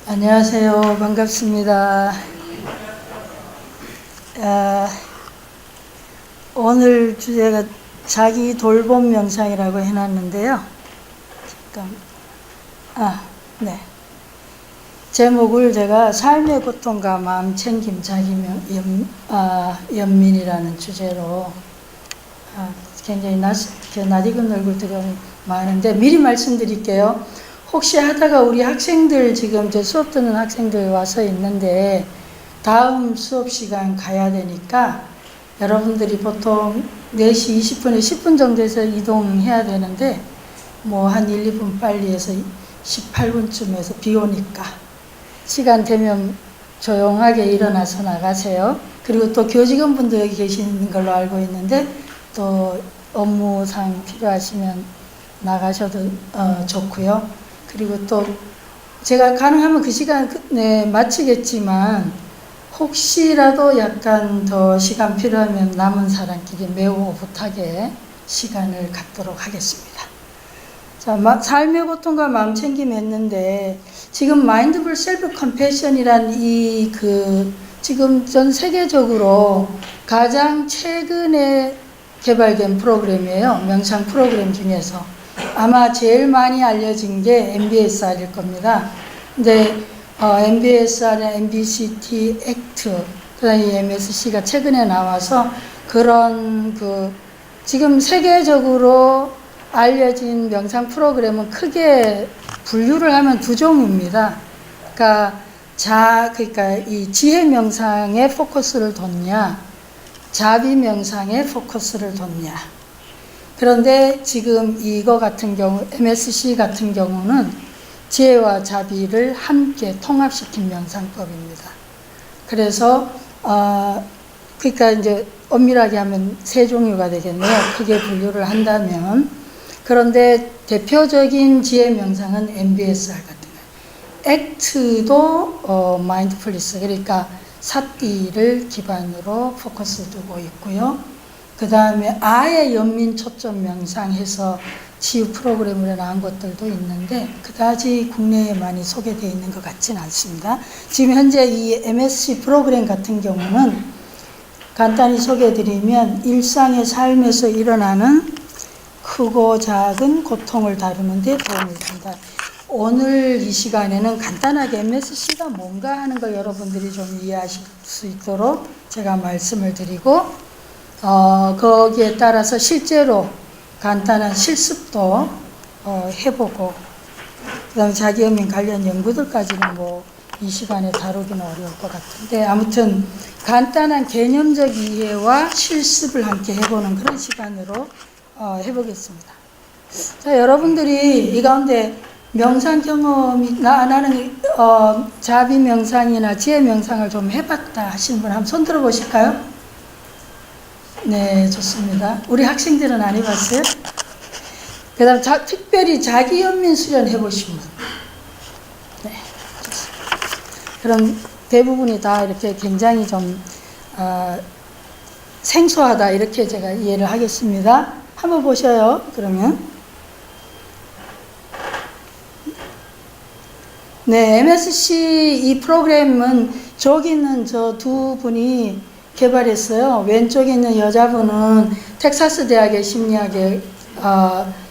안녕하세요. 반갑습니다. 오늘 주제가 자기 돌봄 명상이라고 해놨는데요. 네. 제목을 제가 삶의 고통과 마음 챙김 자기 연민이라는 주제로 굉장히 낯익은 얼굴들이 많은데 미리 말씀드릴게요. 혹시 하다가 우리 학생들 지금 제 수업 듣는 학생들 와서 있는데 다음 수업 시간 가야 되니까 여러분들이 보통 4시 20분에 10분 정도에서 이동해야 되는데 뭐 한 1, 2분 빨리 해서 18분쯤에서 비 오니까 시간 되면 조용하게 일어나서 나가세요. 그리고 또 교직원분도 여기 계시는 걸로 알고 있는데 또 업무상 필요하시면 나가셔도 좋고요. 그리고 또 제가 가능하면 그 시간에 마치겠지만 혹시라도 약간 더 시간 필요하면 남은 사람끼리 매우 오붓하게 시간을 갖도록 하겠습니다. 자, 삶의 고통과 마음 챙김 했는데 지금 마인드풀 셀프 컴패션이란 지금 전 세계적으로 가장 최근에 개발된 프로그램이에요. 명상 프로그램 중에서. 아마 제일 많이 알려진 게 MBSR일 겁니다. 근데 MBSR이나 MBCT 액트, 그다음에 MSC가 최근에 나와서 그런 지금 세계적으로 알려진 명상 프로그램은 크게 분류를 하면 두 종입니다. 그러니까 이 지혜 명상에 포커스를 뒀냐, 자비 명상에 포커스를 뒀냐. 그런데 지금 이거 같은 경우, MSC 같은 경우는 지혜와 자비를 함께 통합시킨 명상법입니다. 그래서, 그러니까 이제 엄밀하게 하면 세 종류가 되겠네요. 크게 분류를 한다면. 그런데 대표적인 지혜 명상은 MBSR 같은 거예요. 액트도 마인드풀니스, 그러니까 사띠를 기반으로 포커스 두고 있고요. 그 다음에 아예 연민 초점 명상해서 치유 프로그램으로 나온 것들도 있는데 그다지 국내에 많이 소개되어 있는 것 같지는 않습니다. 지금 현재 이 MSC 프로그램 같은 경우는 간단히 소개해드리면 일상의 삶에서 일어나는 크고 작은 고통을 다루는 데 도움을 준다. 오늘 이 시간에는 간단하게 MSC가 뭔가 하는 걸 여러분들이 좀 이해하실 수 있도록 제가 말씀을 드리고 거기에 따라서 실제로 간단한 실습도 해보고 그 다음에 자기연민 관련 연구들까지는 뭐 이 시간에 다루기는 어려울 것 같은데 아무튼 간단한 개념적 이해와 실습을 함께 해보는 그런 시간으로 해보겠습니다. 자, 여러분들이 이 가운데 명상 경험이 나는 자비 명상이나 지혜 명상을 좀 해봤다 하시는 분 한번 손 들어 보실까요? 네, 좋습니다. 우리 학생들은 안 해봤어요? 그 다음 특별히 자기 연민 수련 해보신 분. 네, 좋습니다. 그럼 대부분이 다 이렇게 굉장히 좀 생소하다 이렇게 제가 이해를 하겠습니다. 한번 보셔요. 그러면 네, MSC 이 프로그램은 저기 있는 저 두 분이 개발했어요. 왼쪽에 있는 여자분은 텍사스 대학의 심리학에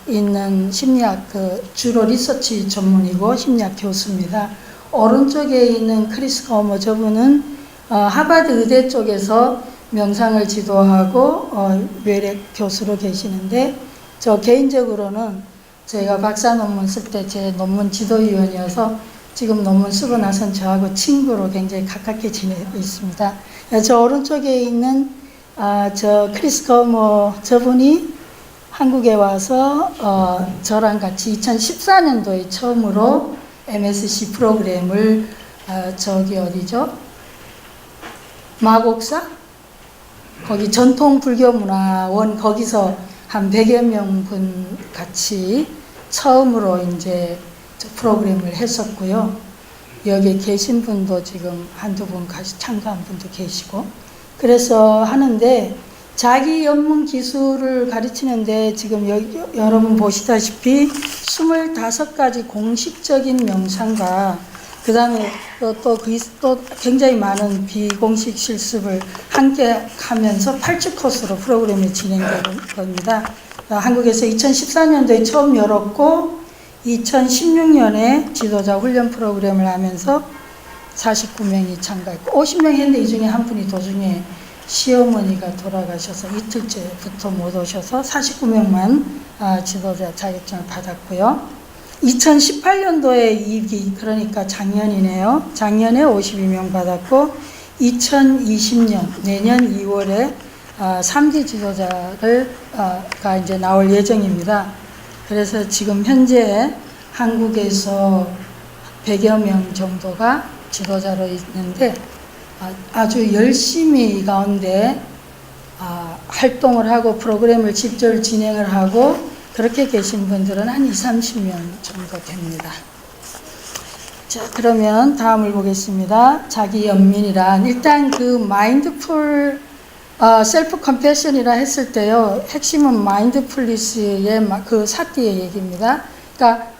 있는 심리학 주로 리서치 전문이고 심리학 교수입니다. 오른쪽에 있는 크리스 거머 저분은 하버드 의대 쪽에서 명상을 지도하고 외래 교수로 계시는데 저 개인적으로는 제가 박사 논문 쓸 때 제 논문 지도위원이어서 지금 논문 쓰고 나선 저하고 친구로 굉장히 가깝게 지내고 있습니다. 저 오른쪽에 있는 저 크리스 거머 저분이 한국에 와서 저랑 같이 2014년도에 처음으로 MSC 프로그램을 저기 어디죠? 마곡사? 거기 전통 불교문화원 거기서 한 100여 명분 같이 처음으로 이제 프로그램을 했었고요. 여기 계신 분도 지금 한두 분 참가한 분도 계시고 그래서 하는데 자기 연문 기술을 가르치는데 지금 여러분 보시다시피 25가지 공식적인 명상과 그 다음에 또 굉장히 많은 비공식 실습을 함께 하면서 8주 코스로 프로그램이 진행되는 겁니다. 한국에서 2014년도에 처음 열었고 2016년에 지도자 훈련 프로그램을 하면서 49명이 참가했고 50명 했는데 이 중에 한 분이 도중에 시어머니가 돌아가셔서 이틀째부터 못 오셔서 49명만 지도자 자격증을 받았고요. 2018년도에 2기, 그러니까 작년이네요. 작년에 52명 받았고 2020년 내년 2월에 3기 지도자가 이제 나올 예정입니다. 그래서 지금 현재 한국에서 100여 명 정도가 지도자로 있는데 아주 열심히 이 가운데 활동을 하고 프로그램을 직접 진행을 하고 그렇게 계신 분들은 한 20, 30명 정도 됩니다. 자, 그러면 다음을 보겠습니다. 자기 연민이란 일단 그 마인드풀 셀프 컴패션이라 했을 때요. 핵심은 마인드풀리스의 그 사띠의 얘기입니다. 그러니까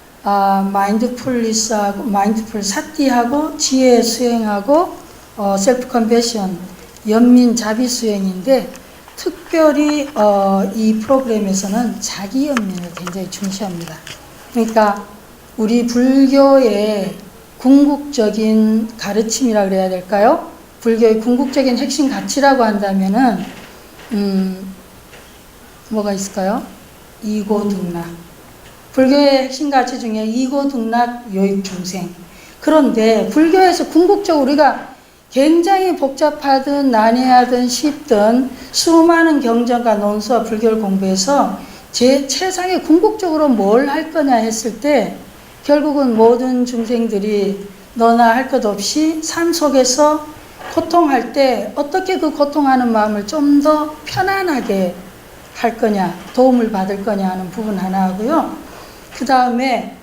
마인드풀리스하고 마인드풀 사띠하고 지혜 수행하고 셀프 컴패션 연민 자비 수행인데 특별히 이 프로그램에서는 자기 연민을 굉장히 중시합니다. 그러니까 우리 불교의 궁극적인 가르침이라 그래야 될까요? 불교의 궁극적인 핵심 가치라고 한다면은 뭐가 있을까요? 이고등락. 불교의 핵심 가치 중에 이고등락 요익중생. 그런데 불교에서 궁극적으로 우리가 굉장히 복잡하든 난해하든 쉽든 수많은 경전과 논서와 불교를 공부해서 제 최상의 궁극적으로 뭘 할 거냐 했을 때 결국은 모든 중생들이 너나 할 것 없이 삶 속에서 고통할 때 어떻게 그 고통하는 마음을 좀 더 편안하게 할 거냐, 도움을 받을 거냐 하는 부분 하나 하고요. 그 다음에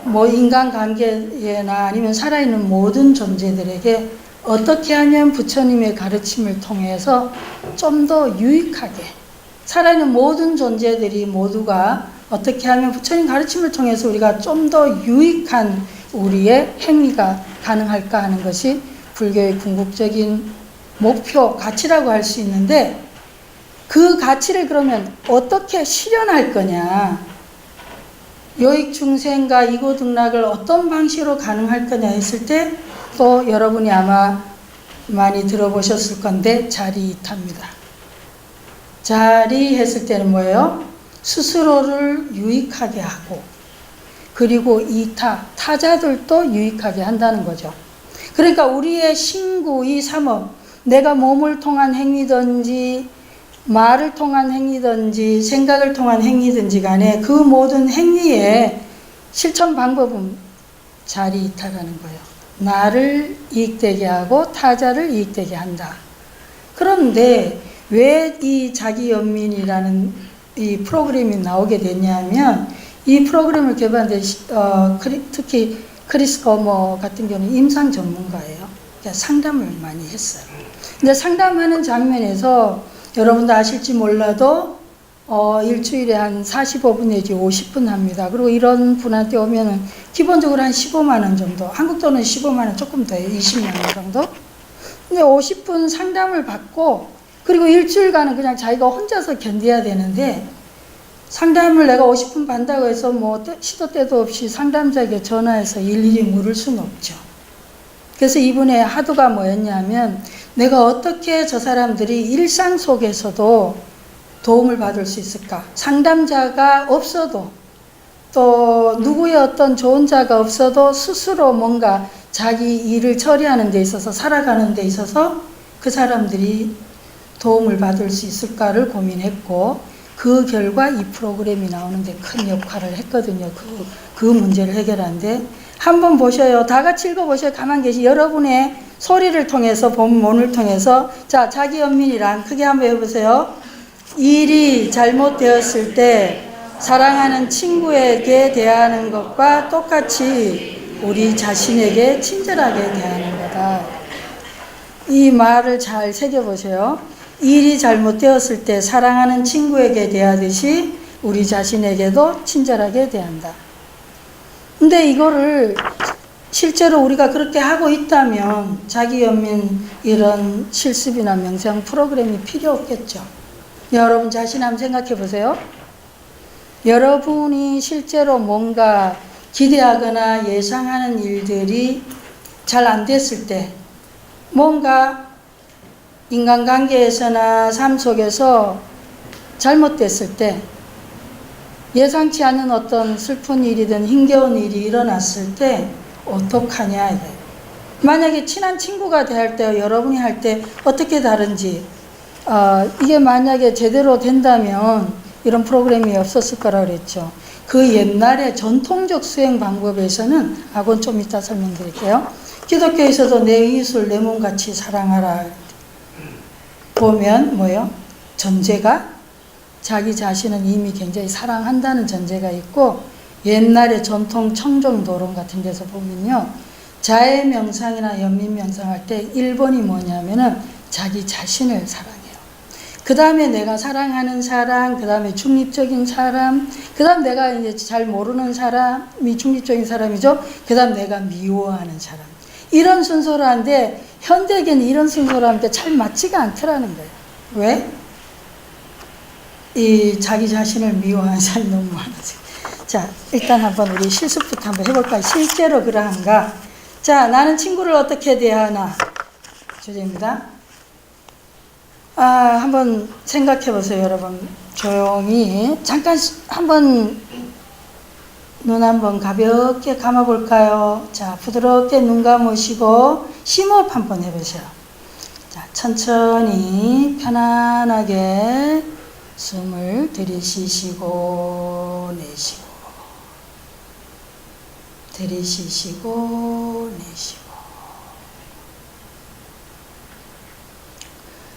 뭐 인간관계나 아니면 살아있는 모든 존재들에게 어떻게 하면 부처님의 가르침을 통해서 좀 더 유익하게 살아있는 모든 존재들이 모두가 어떻게 하면 부처님 가르침을 통해서 우리가 좀 더 유익한 우리의 행위가 가능할까 하는 것이 불교의 궁극적인 목표, 가치라고 할 수 있는데 그 가치를 그러면 어떻게 실현할 거냐, 요익중생과 이고등락을 어떤 방식으로 가능할 거냐 했을 때 또 여러분이 아마 많이 들어보셨을 건데 자리이타입니다. 자리 했을 때는 뭐예요? 스스로를 유익하게 하고 그리고 이타, 타자들도 유익하게 한다는 거죠. 그러니까 우리의 신구, 이 삼업, 내가 몸을 통한 행위든지 말을 통한 행위든지 생각을 통한 행위든지 간에 그 모든 행위의 실천 방법은 자리이타라는 거예요. 나를 이익되게 하고 타자를 이익되게 한다. 그런데 왜 이 자기연민이라는 이 프로그램이 나오게 됐냐면 이 프로그램을 개발한 데 특히 크리스 거머 같은 경우는 임상 전문가예요. 그러니까 상담을 많이 했어요. 근데 상담하는 장면에서 여러분도 아실지 몰라도 일주일에 한 45분 내지 50분 합니다. 그리고 이런 분한테 오면은 기본적으로 한 15만 원 정도, 한국 돈은 15만 원 조금 더해요. 20만 원 정도. 근데 50분 상담을 받고 그리고 일주일간은 그냥 자기가 혼자서 견뎌야 되는데 상담을 내가 50분 받는다고 해서 뭐 시도 때도 없이 상담자에게 전화해서 일일이 물을 수는 없죠. 그래서 이분의 하도가 뭐였냐면 내가 어떻게 저 사람들이 일상 속에서도 도움을 받을 수 있을까? 상담자가 없어도 또 누구의 어떤 좋은 자가 없어도 스스로 뭔가 자기 일을 처리하는 데 있어서 살아가는 데 있어서 그 사람들이 도움을 받을 수 있을까를 고민했고 그 결과 이 프로그램이 나오는데 큰 역할을 했거든요. 그 문제를 해결하는데 한번 보셔요. 다 같이 읽어보셔요. 가만 계시. 여러분의 소리를 통해서 본문을 통해서 자 자기연민이란 크게 한번 해보세요. 일이 잘못되었을 때 사랑하는 친구에게 대하는 것과 똑같이 우리 자신에게 친절하게 대하는 거다. 이 말을 잘 새겨보세요. 일이 잘못되었을 때 사랑하는 친구에게 대하듯이 우리 자신에게도 친절하게 대한다. 근데 이거를 실제로 우리가 그렇게 하고 있다면 자기 연민 이런 실습이나 명상 프로그램이 필요 없겠죠. 여러분 자신 한번 생각해 보세요. 여러분이 실제로 뭔가 기대하거나 예상하는 일들이 잘 안 됐을 때, 뭔가 인간관계에서나 삶 속에서 잘못됐을 때, 예상치 않은 어떤 슬픈 일이든 힘겨운 일이 일어났을 때 어떡하냐 이거예요. 만약에 친한 친구가 대할 때, 여러분이 할 때 어떻게 다른지, 이게 만약에 제대로 된다면 이런 프로그램이 없었을 거라 그랬죠. 그 옛날의 전통적 수행 방법에서는, 그건 좀 이따 설명드릴게요. 기독교에서도 내 이웃을 내 몸같이 사랑하라 보면 뭐예요? 전제가 자기 자신은 이미 굉장히 사랑한다는 전제가 있고, 옛날의 전통 청정도론 같은 데서 보면요, 자해 명상이나 연민 명상할 때 1번이 뭐냐면은 자기 자신을 사랑해요. 그 다음에 내가 사랑하는 사람, 그 다음에 중립적인 사람, 그 다음 내가 이제 잘 모르는 사람이 중립적인 사람이죠. 그 다음 내가 미워하는 사람. 이런 순서로 하는데, 현대계는 이런 순서로 하는데 잘 맞지가 않더라는 거예요. 왜? 이 자기 자신을 미워하는 사람이 너무 많아서. 자, 일단 한번 우리 실습부터 한번 해볼까요? 실제로 그러한가? 자, 나는 친구를 어떻게 대하나? 주제입니다. 한번 생각해 보세요, 여러분. 조용히. 잠깐 한번 눈 한번 가볍게 감아 볼까요? 자, 부드럽게 눈 감으시고 심호흡 한번 해보세요. 자, 천천히 편안하게 숨을 들이쉬시고 내쉬고, 들이쉬시고 내쉬고.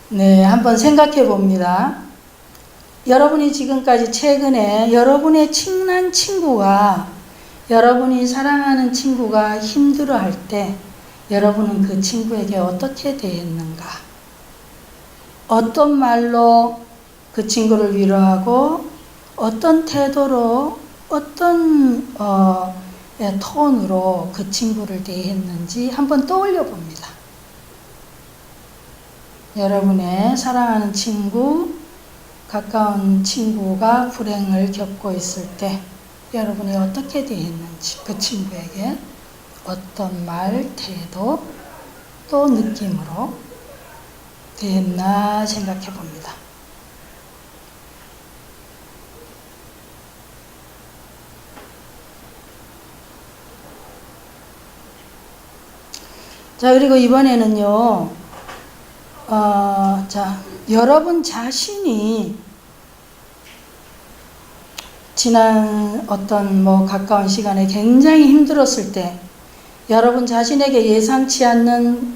네, 한번 생각해 봅니다. 여러분이 지금까지 최근에 여러분의 친한 친구가, 여러분이 사랑하는 친구가 힘들어할 때 여러분은 그 친구에게 어떻게 대했는가? 어떤 말로 그 친구를 위로하고, 어떤 태도로, 어떤 톤으로 그 친구를 대했는지 한번 떠올려 봅니다. 여러분의 사랑하는 친구, 가까운 친구가 불행을 겪고 있을 때 여러분이 어떻게 대했는지, 그 친구에게 어떤 말, 태도, 또 느낌으로 대했나 생각해 봅니다. 자, 그리고 이번에는요, 자, 여러분 자신이 지난 어떤 가까운 시간에 굉장히 힘들었을 때, 여러분 자신에게 예상치 않는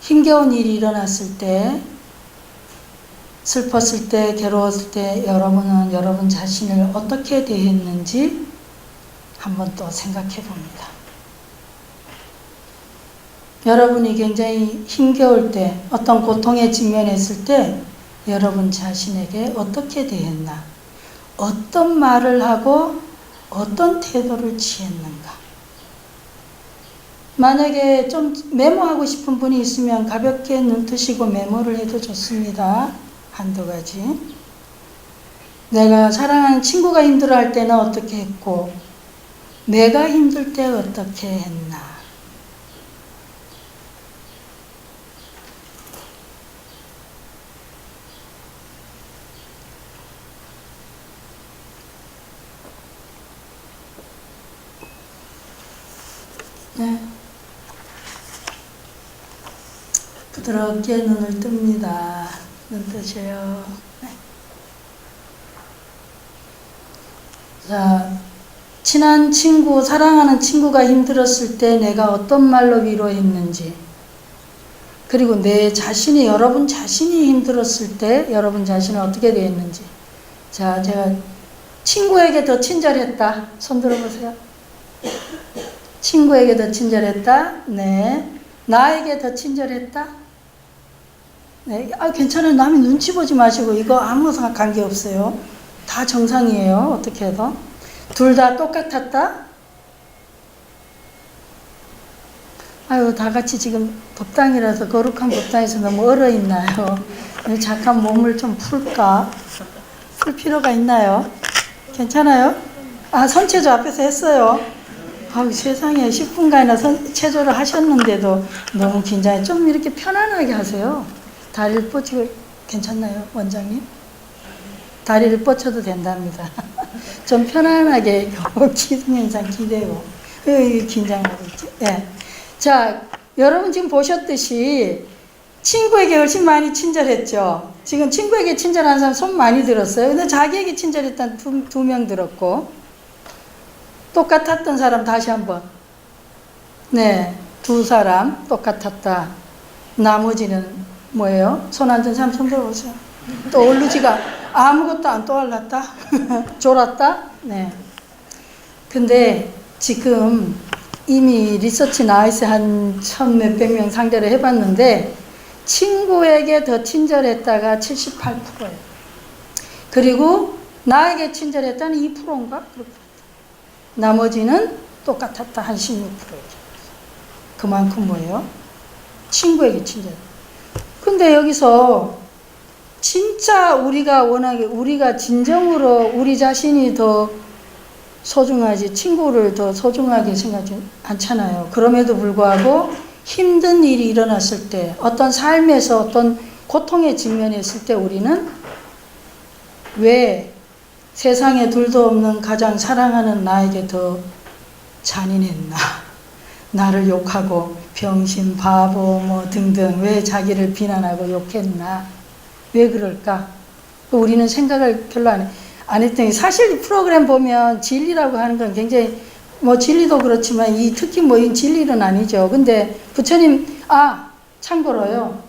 힘겨운 일이 일어났을 때, 슬펐을 때, 괴로웠을 때 여러분은 여러분 자신을 어떻게 대했는지 한번 또 생각해 봅니다. 여러분이 굉장히 힘겨울 때, 어떤 고통에 직면했을 때 여러분 자신에게 어떻게 대했나? 어떤 말을 하고 어떤 태도를 취했는가? 만약에 좀 메모하고 싶은 분이 있으면 가볍게 눈 뜨시고 메모를 해도 좋습니다. 한두 가지. 내가 사랑하는 친구가 힘들어할 때는 어떻게 했고, 내가 힘들 때 어떻게 했나? 네. 부드럽게 눈을 뜹니다. 눈 뜨세요. 네. 자, 친한 친구, 사랑하는 친구가 힘들었을 때 내가 어떤 말로 위로했는지, 그리고 내 자신이, 여러분 자신이 힘들었을 때 여러분 자신은 어떻게 대했는지. 자, 제가 친구에게 더 친절했다. 손 들어보세요. 친구에게 더 친절했다. 네. 나에게 더 친절했다. 네. 괜찮아요. 남이 눈치 보지 마시고, 이거 아무 관계 없어요. 다 정상이에요. 어떻게 해도. 둘 다 똑같았다. 아유, 다 같이 지금 법당이라서 거룩한 법당에서 너무 얼어 있나요? 잠깐 몸을 좀 풀까? 풀 필요가 있나요? 괜찮아요? 아, 선체조 앞에서 했어요. 아우, 세상에 10분간이나 체조를 하셨는데도 너무 긴장해. 좀 이렇게 편안하게 하세요. 다리를 뻗치고, 괜찮나요, 원장님? 다리를 뻗쳐도 된답니다. 좀 편안하게 기승현상 기대고. 긴장하고 있지. 예. 자, 여러분 지금 보셨듯이 친구에게 훨씬 많이 친절했죠. 지금 친구에게 친절한 사람 손 많이 들었어요. 근데 자기에게 친절했던 두 명 들었고, 똑같았던 사람 다시 한번. 네, 두 사람 똑같았다. 나머지는 뭐예요? 손 안 든 사람 손 들어보세요. 떠오르지가 아무것도 안 떠올랐다? 졸았다? 네. 근데 지금 이미 리서치 나와 있어요. 한 1,000몇백 명 상대로 해봤는데 친구에게 더 친절했다가 78%예요. 그리고 나에게 친절했다는 2%인가? 나머지는 똑같았다. 한 16%예요. 그만큼 뭐예요? 친구에게 친절. 근데 여기서 진짜 우리가 진정으로 우리 자신이 더 소중하지 친구를 더 소중하게 생각하지 않잖아요. 그럼에도 불구하고 힘든 일이 일어났을 때, 어떤 삶에서 어떤 고통에 직면했을 때 우리는 왜 세상에 둘도 없는 가장 사랑하는 나에게 더 잔인했나? 나를 욕하고 병신, 바보 뭐 등등 왜 자기를 비난하고 욕했나? 왜 그럴까? 우리는 생각을 별로 안 했더니 사실 이 프로그램 보면 진리라고 하는 건 굉장히 뭐 진리도 그렇지만 특히 뭐 이 진리는 아니죠. 근데 부처님 참고로요.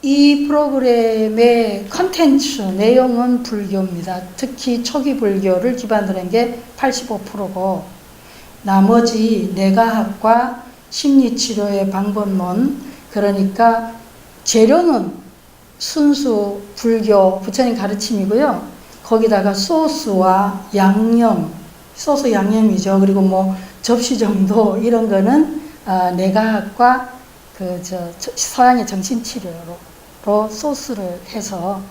이 프로그램의 컨텐츠 내용은 불교입니다. 특히 초기 불교를 기반으로 한 게 85%고 나머지 뇌과학과 심리치료의 방법론 그러니까 재료는 순수 불교 부처님 가르침이고요. 거기다가 소스와 양념, 소스 양념이죠. 그리고 뭐 접시 정도 이런 거는 뇌과학과 서양의 정신치료로 소스를 해서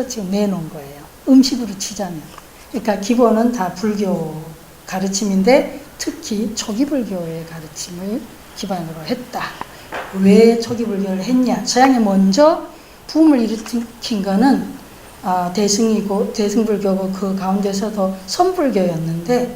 지금 내놓은 거예요. 음식으로 치자면. 그러니까 기본은 다 불교 가르침인데 특히 초기 불교의 가르침을 기반으로 했다. 왜 초기 불교를 했냐? 서양이 먼저 붐을 일으킨 거는 대승불교고 그 가운데서도 선불교였는데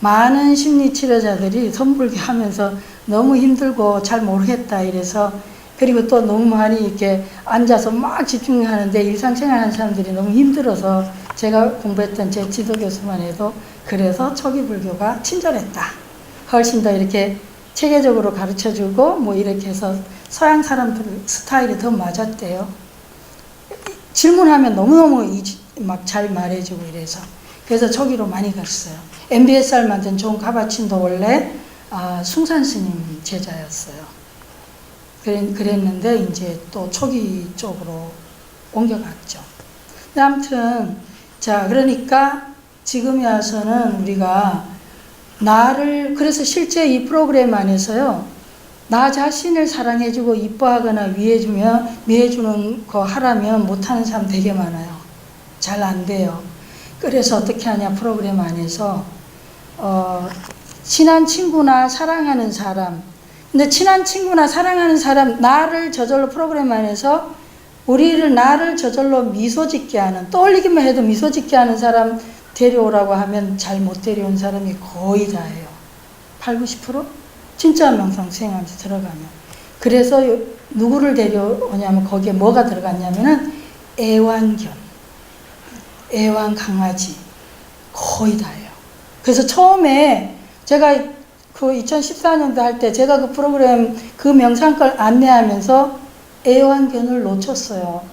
많은 심리치료자들이 선불교 하면서 너무 힘들고 잘 모르겠다 이래서 그리고 또 너무 많이 이렇게 앉아서 막 집중하는데 일상생활 하는 사람들이 너무 힘들어서 제가 공부했던 제 지도 교수만 해도 그래서 초기 불교가 친절했다. 훨씬 더 이렇게 체계적으로 가르쳐주고 뭐 이렇게 해서 서양 사람들 스타일이 더 맞았대요. 질문하면 너무너무 막 잘 말해주고 이래서. 그래서 초기로 많이 갔어요. MBSR 만든 존 카바친도 원래 숭산 스님 제자였어요. 그랬는데 이제 또 초기 쪽으로 옮겨갔죠. 아무튼 자 그러니까 지금에 와서는 우리가 그래서 실제 이 프로그램 안에서요. 나 자신을 사랑해주고 이뻐하거나 위해주는 거 하라면 못하는 사람 되게 많아요. 잘 안 돼요. 그래서 어떻게 하냐 프로그램 안에서 친한 친구나 사랑하는 사람 근데 친한 친구나 사랑하는 사람 나를 저절로 프로그램 안에서 나를 저절로 미소 짓게 하는 떠올리기만 해도 미소 짓게 하는 사람 데려오라고 하면 잘 못 데려온 사람이 거의 다예요. 80-90%? 진짜 명상 수행하면서 들어가면. 그래서 누구를 데려오냐면 거기에 뭐가 들어갔냐면은 애완견, 애완 강아지 거의 다예요. 그래서 처음에 제가 그 2014년도 할 때 제가 그 프로그램 그 명상걸 안내하면서 애완견을 놓쳤어요.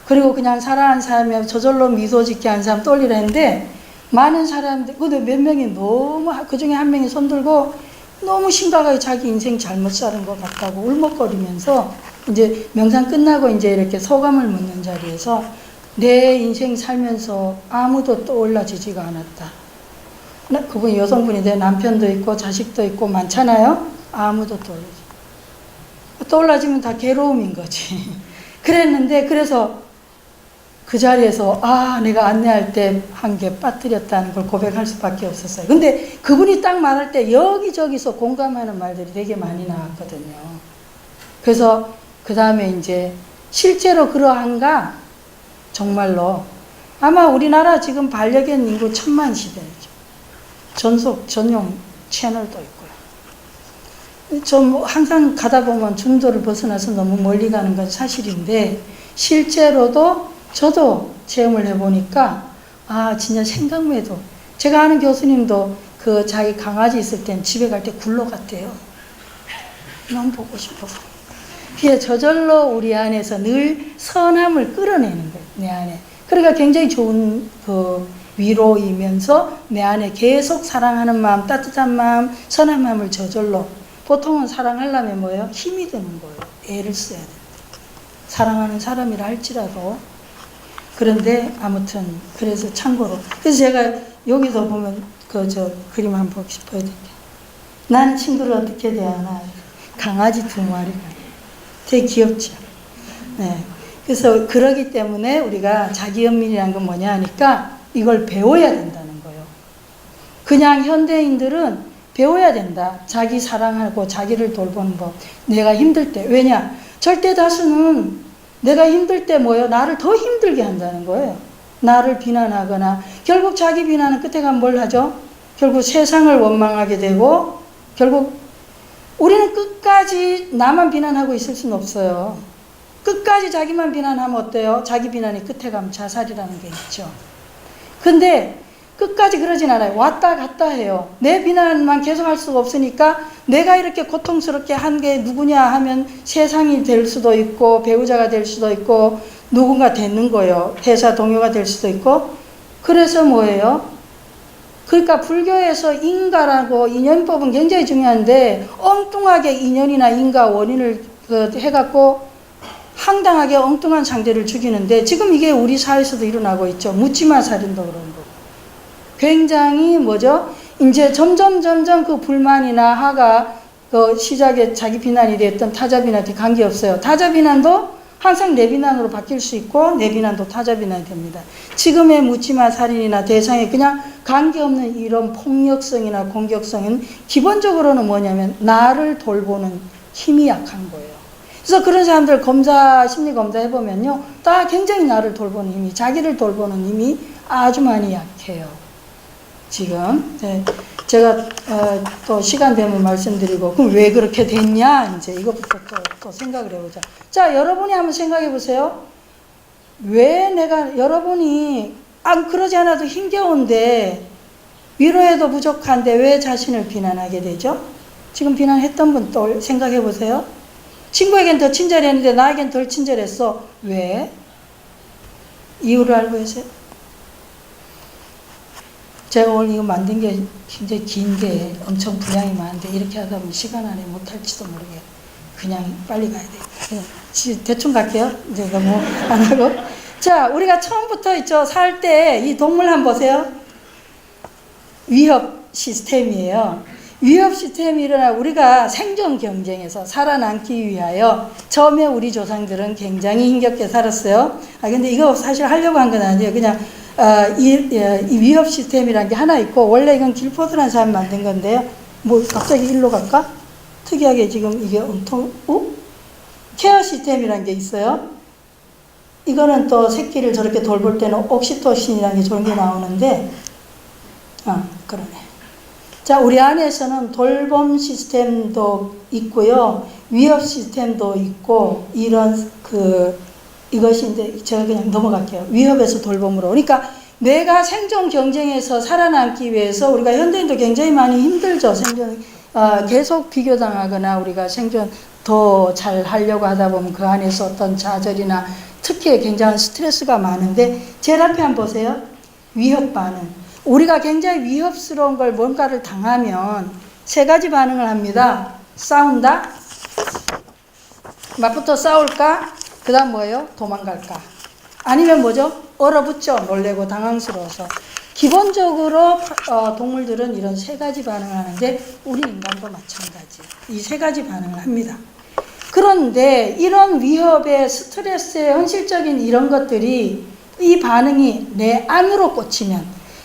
그리고 그냥 사랑하는 사람이 저절로 미소 짓게 하는 사람 떠올리라 했는데 많은 사람들, 근데 몇 명이 너무 그 중에 한 명이 손들고 너무 심각하게 자기 인생 잘못 사는 것 같다고 울먹거리면서 이제 명상 끝나고 이제 이렇게 소감을 묻는 자리에서 내 인생 살면서 아무도 떠올라지지가 않았다. 그분이 여성분이 내 남편도 있고 자식도 있고 많잖아요. 아무도 떠올라지. 떠올라지면 다 괴로움인 거지. 그랬는데, 그래서 그 자리에서, 내가 안내할 때 한 개 빠뜨렸다는 걸 고백할 수밖에 없었어요. 근데 그분이 딱 말할 때 여기저기서 공감하는 말들이 되게 많이 나왔거든요. 그래서 그 다음에 이제 실제로 그러한가? 정말로. 아마 우리나라 지금 반려견 인구 1000만 시대죠. 전용 채널도 있고요. 좀 항상 가다 보면 중도를 벗어나서 너무 멀리 가는 건 사실인데, 실제로도 저도 체험을 해보니까, 진짜 생각외도. 제가 아는 교수님도 그 자기 강아지 있을 땐 집에 갈 때 굴러갔대요. 너무 보고 싶어서. 그게 저절로 우리 안에서 늘 선함을 끌어내는 거예요, 내 안에. 그러니까 굉장히 좋은 그 위로이면서 내 안에 계속 사랑하는 마음, 따뜻한 마음, 선한 마음을 저절로. 보통은 사랑하려면 뭐예요? 힘이 드는 거예요. 애를 써야 돼요. 사랑하는 사람이라 할지라도. 그런데 아무튼 그래서 참고로. 그래서 제가 여기서 보면 그림 한번 보여드릴게요. 나는 친구를 어떻게 대하나. 강아지 2마리가. 되게 귀엽죠. 네. 그래서 그러기 때문에 우리가 자기연민이라는 건 뭐냐 하니까 이걸 배워야 된다는 거예요. 그냥 현대인들은 배워야 된다. 자기 사랑하고 자기를 돌보는 법. 내가 힘들 때. 왜냐? 절대 다수는 내가 힘들 때 뭐예요? 나를 더 힘들게 한다는 거예요. 나를 비난하거나. 결국 자기 비난은 끝에 가면 뭘 하죠? 결국 세상을 원망하게 되고, 결국 우리는 끝까지 나만 비난하고 있을 수는 없어요. 끝까지 자기만 비난하면 어때요? 자기 비난이 끝에 가면 자살이라는 게 있죠. 근데 끝까지 그러진 않아요. 왔다 갔다 해요. 내 비난만 계속 할 수가 없으니까 내가 이렇게 고통스럽게 한 게 누구냐 하면 세상이 될 수도 있고, 배우자가 될 수도 있고, 누군가 되는 거예요. 회사 동료가 될 수도 있고. 그래서 뭐예요? 그러니까 불교에서 인가라고 인연법은 굉장히 중요한데, 엉뚱하게 인연이나 인가 원인을 해갖고 황당하게 엉뚱한 상대를 죽이는데, 지금 이게 우리 사회에서도 일어나고 있죠. 묻지마 살인도 그런 거. 굉장히 뭐죠? 이제 점점 그 불만이나 화가 그 시작에 자기 비난이 됐던 타자 비난한테 관계없어요. 타자 비난도 항상 내 비난으로 바뀔 수 있고, 내 비난도 타자 비난이 됩니다. 지금의 묻지마 살인이나 대상에 그냥 관계없는 이런 폭력성이나 공격성은 기본적으로는 뭐냐면 나를 돌보는 힘이 약한 거예요. 그래서 그런 사람들 심리 검사 해보면요, 다 굉장히 나를 돌보는 힘이, 자기를 돌보는 힘이 아주 많이 약해요. 지금. 네. 제가 또 시간 되면 말씀드리고, 그럼 왜 그렇게 됐냐? 이제 이것부터 또 생각을 해보자. 자, 여러분이 한번 생각해 보세요. 왜 여러분이 그러지 않아도 힘겨운데, 위로해도 부족한데 왜 자신을 비난하게 되죠? 지금 비난했던 분 또 생각해 보세요. 친구에겐 더 친절했는데 나에겐 덜 친절했어. 왜? 이유를 알고 계세요? 제가 오늘 이거 만든 게 굉장히 긴데, 엄청 분량이 많은데, 이렇게 하다 보면 시간 안에 못할지도 모르게 그냥 빨리 가야 돼요. 대충 갈게요. 이제 너무 안 하고. 자, 우리가 처음부터 있죠. 살 때 이 동물 한번 보세요. 위협 시스템이에요. 위협 시스템이 일어나 우리가 생존 경쟁에서 살아남기 위하여 처음에 우리 조상들은 굉장히 힘겹게 살았어요. 근데 이거 사실 하려고 한 건 아니에요. 그냥 이 위협 시스템이라는 게 하나 있고, 원래 이건 길포드라는 사람이 만든 건데요. 뭐 갑자기 일로 갈까? 특이하게 지금 이게 케어 시스템이라는 게 있어요. 이거는 또 새끼를 저렇게 돌볼 때는 옥시토신이라는 게 저런 게 나오는데, 그러네. 자, 우리 안에서는 돌봄 시스템도 있고요, 위협 시스템도 있고, 이것이 이제 제가 그냥 넘어갈게요. 위협에서 돌봄으로. 그러니까 내가 생존 경쟁에서 살아남기 위해서 우리가 현대인도 굉장히 많이 힘들죠. 계속 비교당하거나 우리가 생존 더 잘 하려고 하다 보면 그 안에서 어떤 좌절이나 특히 굉장한 스트레스가 많은데, 제일 앞에 한번 보세요. 위협 반응. 우리가 굉장히 위협스러운 걸 뭔가를 당하면 3가지 반응을 합니다. 싸운다. 맞붙어 싸울까? 그 다음 뭐예요? 도망갈까? 아니면 뭐죠? 얼어붙죠. 놀래고 당황스러워서. 기본적으로 동물들은 이런 3가지 반응을 하는데, 우리 인간도 마찬가지. 이 3가지 반응을 합니다. 그런데 이런 위협의 스트레스의 현실적인 이런 것들이 이 반응이 내 안으로 꽂히면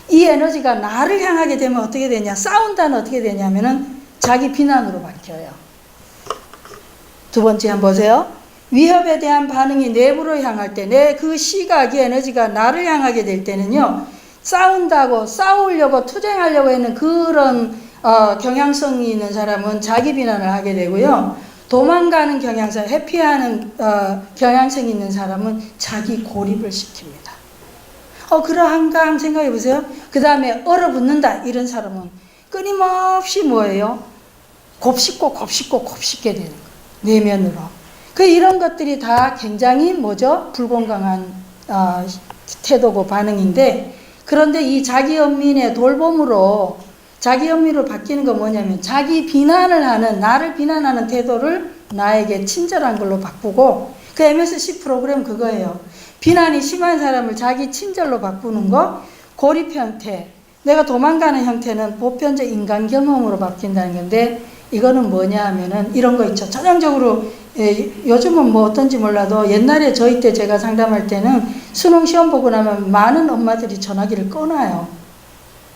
이 에너지가 나를 향하게 되면 어떻게 되냐? 싸운다는 어떻게 되냐면은 자기 비난으로 바뀌어요. 두 번째 한번 보세요. 위협에 대한 반응이 내부로 향할 때 내 그 시각이 에너지가 나를 향하게 될 때는요. 싸운다고 싸우려고 투쟁하려고 하는 그런 경향성이 있는 사람은 자기 비난을 하게 되고요. 도망가는 경향성, 회피하는 경향성이 있는 사람은 자기 고립을 시킵니다. 그러한가 한번 생각해 보세요. 그 다음에 얼어붙는다 이런 사람은 끊임없이 뭐예요? 곱씹게 되는 거예요. 내면으로. 이런 것들이 다 굉장히 뭐죠? 불건강한 태도고 반응인데, 그런데 이 자기 연민의 돌봄으로 자기 연민으로 바뀌는 건 뭐냐면 자기 비난을 하는, 나를 비난하는 태도를 나에게 친절한 걸로 바꾸고, 그 MSC 프로그램 그거예요. 비난이 심한 사람을 자기 친절로 바꾸는 거. 고립 형태, 내가 도망가는 형태는 보편적 인간 경험으로 바뀐다는 건데, 이거는 뭐냐 하면은 이런 거 있죠. 전형적으로 요즘은 뭐 어떤지 몰라도 옛날에 저희 때 제가 상담할 때는 수능 시험 보고 나면 많은 엄마들이 전화기를 꺼놔요.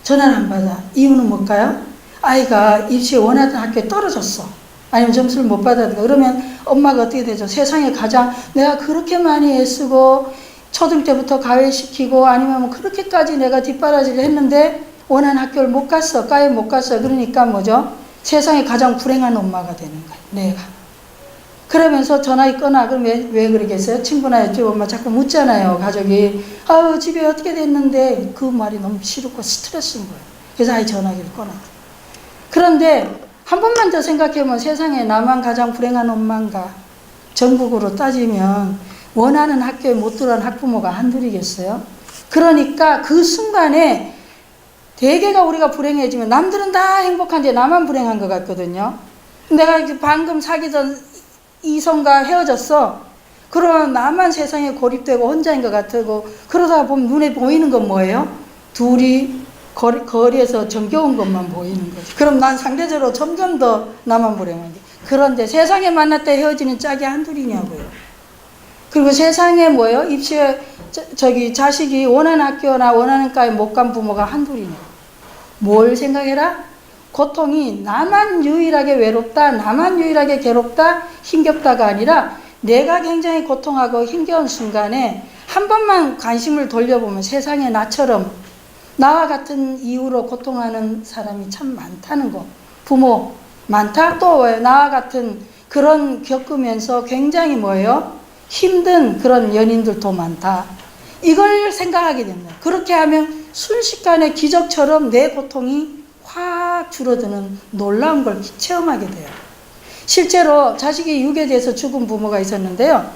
전화를 안 받아. 이유는 뭘까요? 아이가 입시에 원하던 학교에 떨어졌어. 아니면 점수를 못 받았다. 그러면 엄마가 어떻게 되죠? 세상에 가장 내가 그렇게 많이 애쓰고 초등 때부터 가외시키고 아니면 뭐 그렇게까지 내가 뒷바라지를 했는데 원하는 학교를 못 갔어. 과에 못 갔어. 그러니까 뭐죠? 세상에 가장 불행한 엄마가 되는 거예요. 내가. 그러면서 전화기 꺼나. 그럼 왜 그러겠어요? 친구나 옆집 엄마 자꾸 묻잖아요. 가족이. 아유 집에 어떻게 됐는데 그 말이 너무 싫고 스트레스인 거예요. 그래서 아이 전화기를 꺼나. 그런데 한 번만 더 생각해보면 세상에 나만 가장 불행한 엄마인가? 전국으로 따지면 원하는 학교에 못 들어간 학부모가 한둘이겠어요? 그러니까 그 순간에 대개가 우리가 불행해지면 남들은 다 행복한데 나만 불행한 것 같거든요. 내가 방금 사귀던 이성과 헤어졌어. 그러면 나만 세상에 고립되고 혼자인 것 같고, 그러다 보면 눈에 보이는 건 뭐예요? 둘이 거리에서 정겨운 것만 보이는 거죠. 그럼 난 상대적으로 점점 더 나만 불행한 게. 그런데 세상에 만났다 헤어지는 짝이 한둘이냐고요. 그리고 세상에 뭐예요? 입시에 자식이 원하는 학교나 원하는 과에 못 간 부모가 한둘이냐. 뭘 생각해라? 고통이 나만 유일하게 외롭다, 나만 유일하게 괴롭다, 힘겹다가 아니라 내가 굉장히 고통하고 힘겨운 순간에 한 번만 관심을 돌려보면 세상에 나처럼 나와 같은 이유로 고통하는 사람이 참 많다는 거. 부모 많다? 또 왜 나와 같은 그런 겪으면서 굉장히 뭐예요? 힘든 그런 연인들도 많다. 이걸 생각하게 됩니다. 그렇게 하면 순식간에 기적처럼 내 고통이 확 줄어드는 놀라운 걸 체험하게 돼요. 실제로 자식이 유괴돼서 죽은 부모가 있었는데요.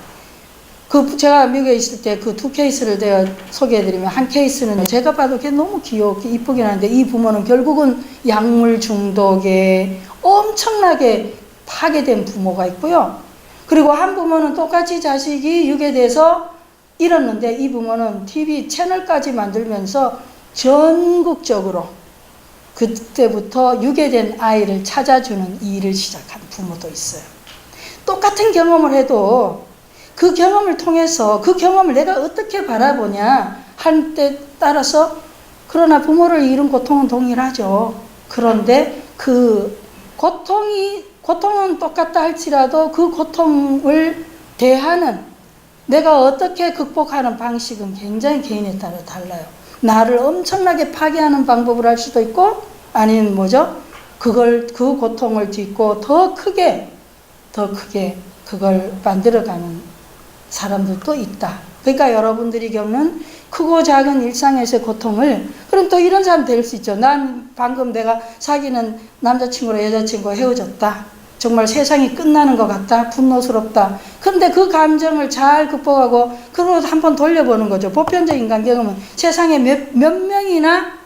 제가 미국에 있을 때 그 두 케이스를 제가 소개해드리면, 한 케이스는 제가 봐도 걔 너무 귀엽게 이쁘긴 한데 이 부모는 결국은 약물 중독에 엄청나게 파괴된 부모가 있고요. 그리고 한 부모는 똑같이 자식이 유괴돼서 잃었는데 이 부모는 TV 채널까지 만들면서 전국적으로 그때부터 유괴된 아이를 찾아주는 일을 시작한 부모도 있어요. 똑같은 경험을 해도 그 경험을 통해서 그 경험을 내가 어떻게 바라보냐 할 때 따라서, 그러나 부모를 잃은 고통은 동일하죠. 그런데 그 고통은 똑같다 할지라도 그 고통을 대하는, 내가 어떻게 극복하는 방식은 굉장히 개인에 따라 달라요. 나를 엄청나게 파괴하는 방법을 할 수도 있고, 아니면 뭐죠? 그 고통을 딛고 더 크게 그걸 만들어가는 사람들도 있다. 그러니까 여러분들이 겪는 크고 작은 일상에서의 고통을, 그럼 또 이런 사람 될 수 있죠. 난 방금 내가 사귀는 남자친구랑 여자친구가 헤어졌다. 정말 세상이 끝나는 것 같다. 분노스럽다. 그런데 그 감정을 잘 극복하고 그걸 한번 돌려보는 거죠. 보편적 인간 경험은 세상에 몇 명이나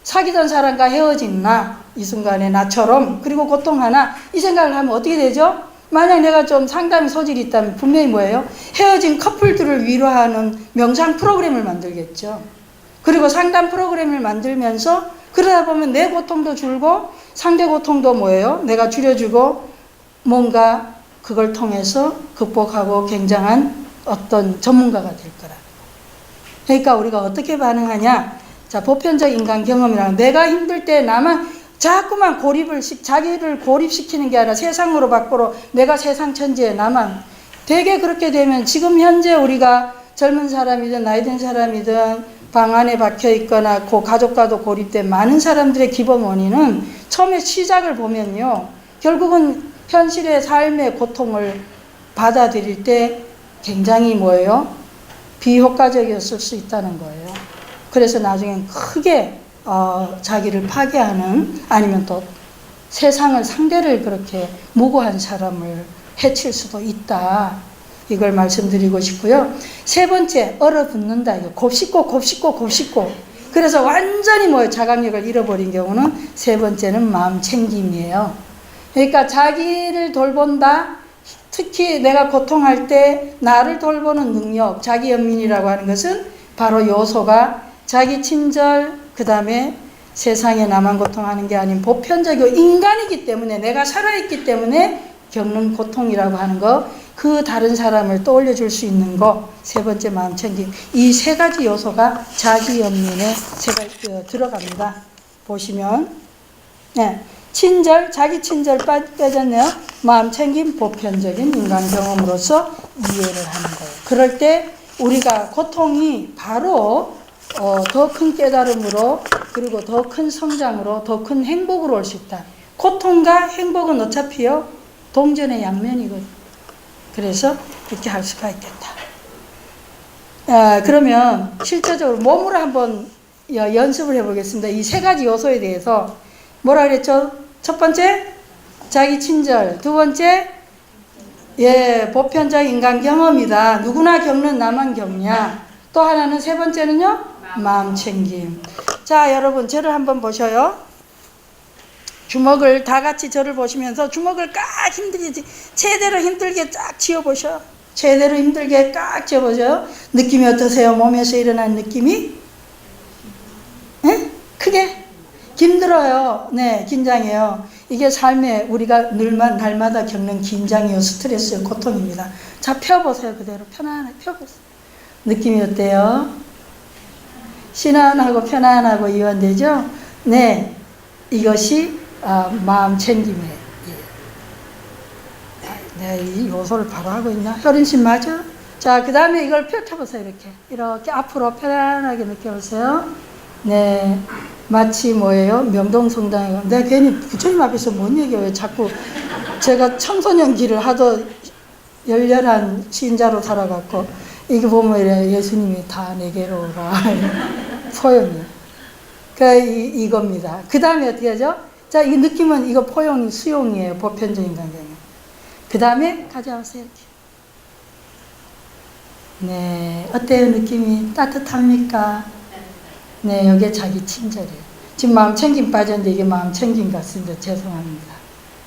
사귀던 사람과 헤어졌나, 이 순간에 나처럼, 그리고 고통하나, 이 생각을 하면 어떻게 되죠? 만약 내가 좀 상담의 소질이 있다면 분명히 뭐예요? 헤어진 커플들을 위로하는 명상 프로그램을 만들겠죠. 그리고 상담 프로그램을 만들면서 그러다 보면 내 고통도 줄고 상대 고통도 뭐예요? 내가 줄여주고 뭔가 그걸 통해서 극복하고 굉장한 어떤 전문가가 될 거라. 그러니까 우리가 어떻게 반응하냐? 자, 보편적 인간 경험이라는, 내가 힘들 때 나만 자꾸만 자기를 고립시키는 게 아니라 세상으로 밖으로, 내가 세상 천지에 나만. 되게 그렇게 되면 지금 현재 우리가 젊은 사람이든 나이 든 사람이든 방 안에 박혀 있거나 가족과도 고립된 많은 사람들의 기본 원인은, 처음에 시작을 보면요, 결국은 현실의 삶의 고통을 받아들일 때 굉장히 뭐예요? 비효과적이었을 수 있다는 거예요. 그래서 나중엔 크게 자기를 파괴하는, 아니면 또 세상을, 상대를 그렇게 무고한 사람을 해칠 수도 있다. 이걸 말씀드리고 싶고요. 세 번째, 얼어붙는다. 이거 곱씹고. 그래서 완전히 자각력을 잃어버린 경우는 세 번째는 마음 챙김이에요. 그러니까 자기를 돌본다. 특히 내가 고통할 때 나를 돌보는 능력, 자기 연민이라고 하는 것은 바로 요소가 자기 친절, 그 다음에 세상에 나만 고통하는 게 아닌 보편적이고 인간이기 때문에, 내가 살아있기 때문에 겪는 고통이라고 하는 거, 그 다른 사람을 떠올려 줄 수 있는 거, 세 번째 마음 챙김. 이 세 가지 요소가 자기 연민에 들어갑니다. 보시면, 네. 친절, 자기 친절 빠졌네요. 마음 챙김, 보편적인 인간 경험으로서 이해를 하는 거예요. 그럴 때 우리가 고통이 바로 더 큰 깨달음으로, 그리고 더 큰 성장으로, 더 큰 행복으로 올 수 있다. 고통과 행복은 어차피요, 동전의 양면이거든요. 그래서 이렇게 할 수가 있겠다. 그러면 실제적으로 몸으로 한번 연습을 해보겠습니다. 이 세 가지 요소에 대해서 뭐라 그랬죠? 첫 번째, 자기 친절. 두 번째, 보편적 인간 경험이다. 누구나 겪는, 나만 겪냐. 또 하나는, 세 번째는요, 마음 챙김. 자, 여러분, 저를 한번 보셔요. 주먹을, 다 같이 저를 보시면서 주먹을 최대로 힘들게 쫙 쥐어보셔. 최대로 힘들게 꽉 쥐어보셔요. 느낌이 어떠세요? 몸에서 일어난 느낌이? 크게? 힘들어요. 네, 긴장해요. 이게 삶에 우리가 날마다 겪는 긴장이요, 스트레스요, 고통입니다. 자, 펴보세요. 그대로 편안하게 펴보세요. 느낌이 어때요? 신안하고 편안하고 이완되죠? 네, 이것이 마음 챙김이에요. 네, 이 요소를 바로 하고 있나? 효린씨 맞아? 자, 그 다음에 이걸 펼쳐보세요. 이렇게 앞으로 편안하게 느껴보세요. 네, 마치 뭐예요? 명동성당에, 내가 괜히 부처님 앞에서 뭔 얘기예요? 왜 자꾸, 제가 청소년기를 하도 열렬한 신자로 살아갖고, 이게 보면 이래, 예수님이 다 내게로 오라. 포용이. 이겁니다. 그 다음에 어떻게 하죠? 자, 이 느낌은, 이거 포용이, 수용이에요. 보편적인 관계는. 그 다음에 가져와세요. 이렇게. 네, 어때요? 느낌이 따뜻합니까? 네, 이게 자기 친절이에요. 지금 마음 챙김 빠졌는데 이게 마음 챙김 같습니다. 죄송합니다.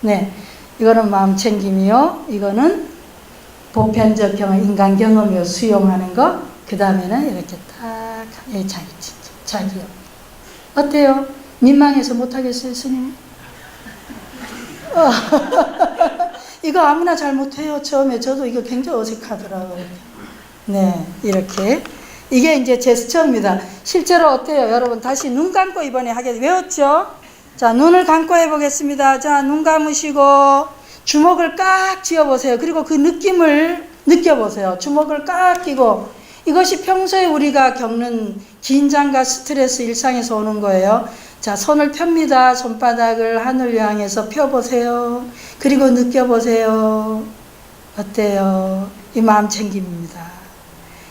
네, 이거는 마음 챙김이요. 이거는 보편적 경험, 인간 경험이요. 수용하는 거. 그 다음에는 이렇게 딱, 자기 친절, 자기요. 어때요? 민망해서 못하겠어요, 스님? 이거 아무나 잘 못해요. 처음에 저도 이거 굉장히 어색하더라고요. 네, 이렇게. 이게 이제 제스처입니다. 실제로 어때요? 여러분, 다시 눈 감고 이번에 외웠죠? 자, 눈을 감고 해보겠습니다. 자, 눈 감으시고, 주먹을 꽉 쥐어보세요. 그리고 그 느낌을 느껴보세요. 주먹을 꽉 끼고, 이것이 평소에 우리가 겪는 긴장과 스트레스, 일상에서 오는 거예요. 자, 손을 펴니다. 손바닥을 하늘 향해서 펴보세요. 그리고 느껴보세요. 어때요? 이 마음 챙김입니다.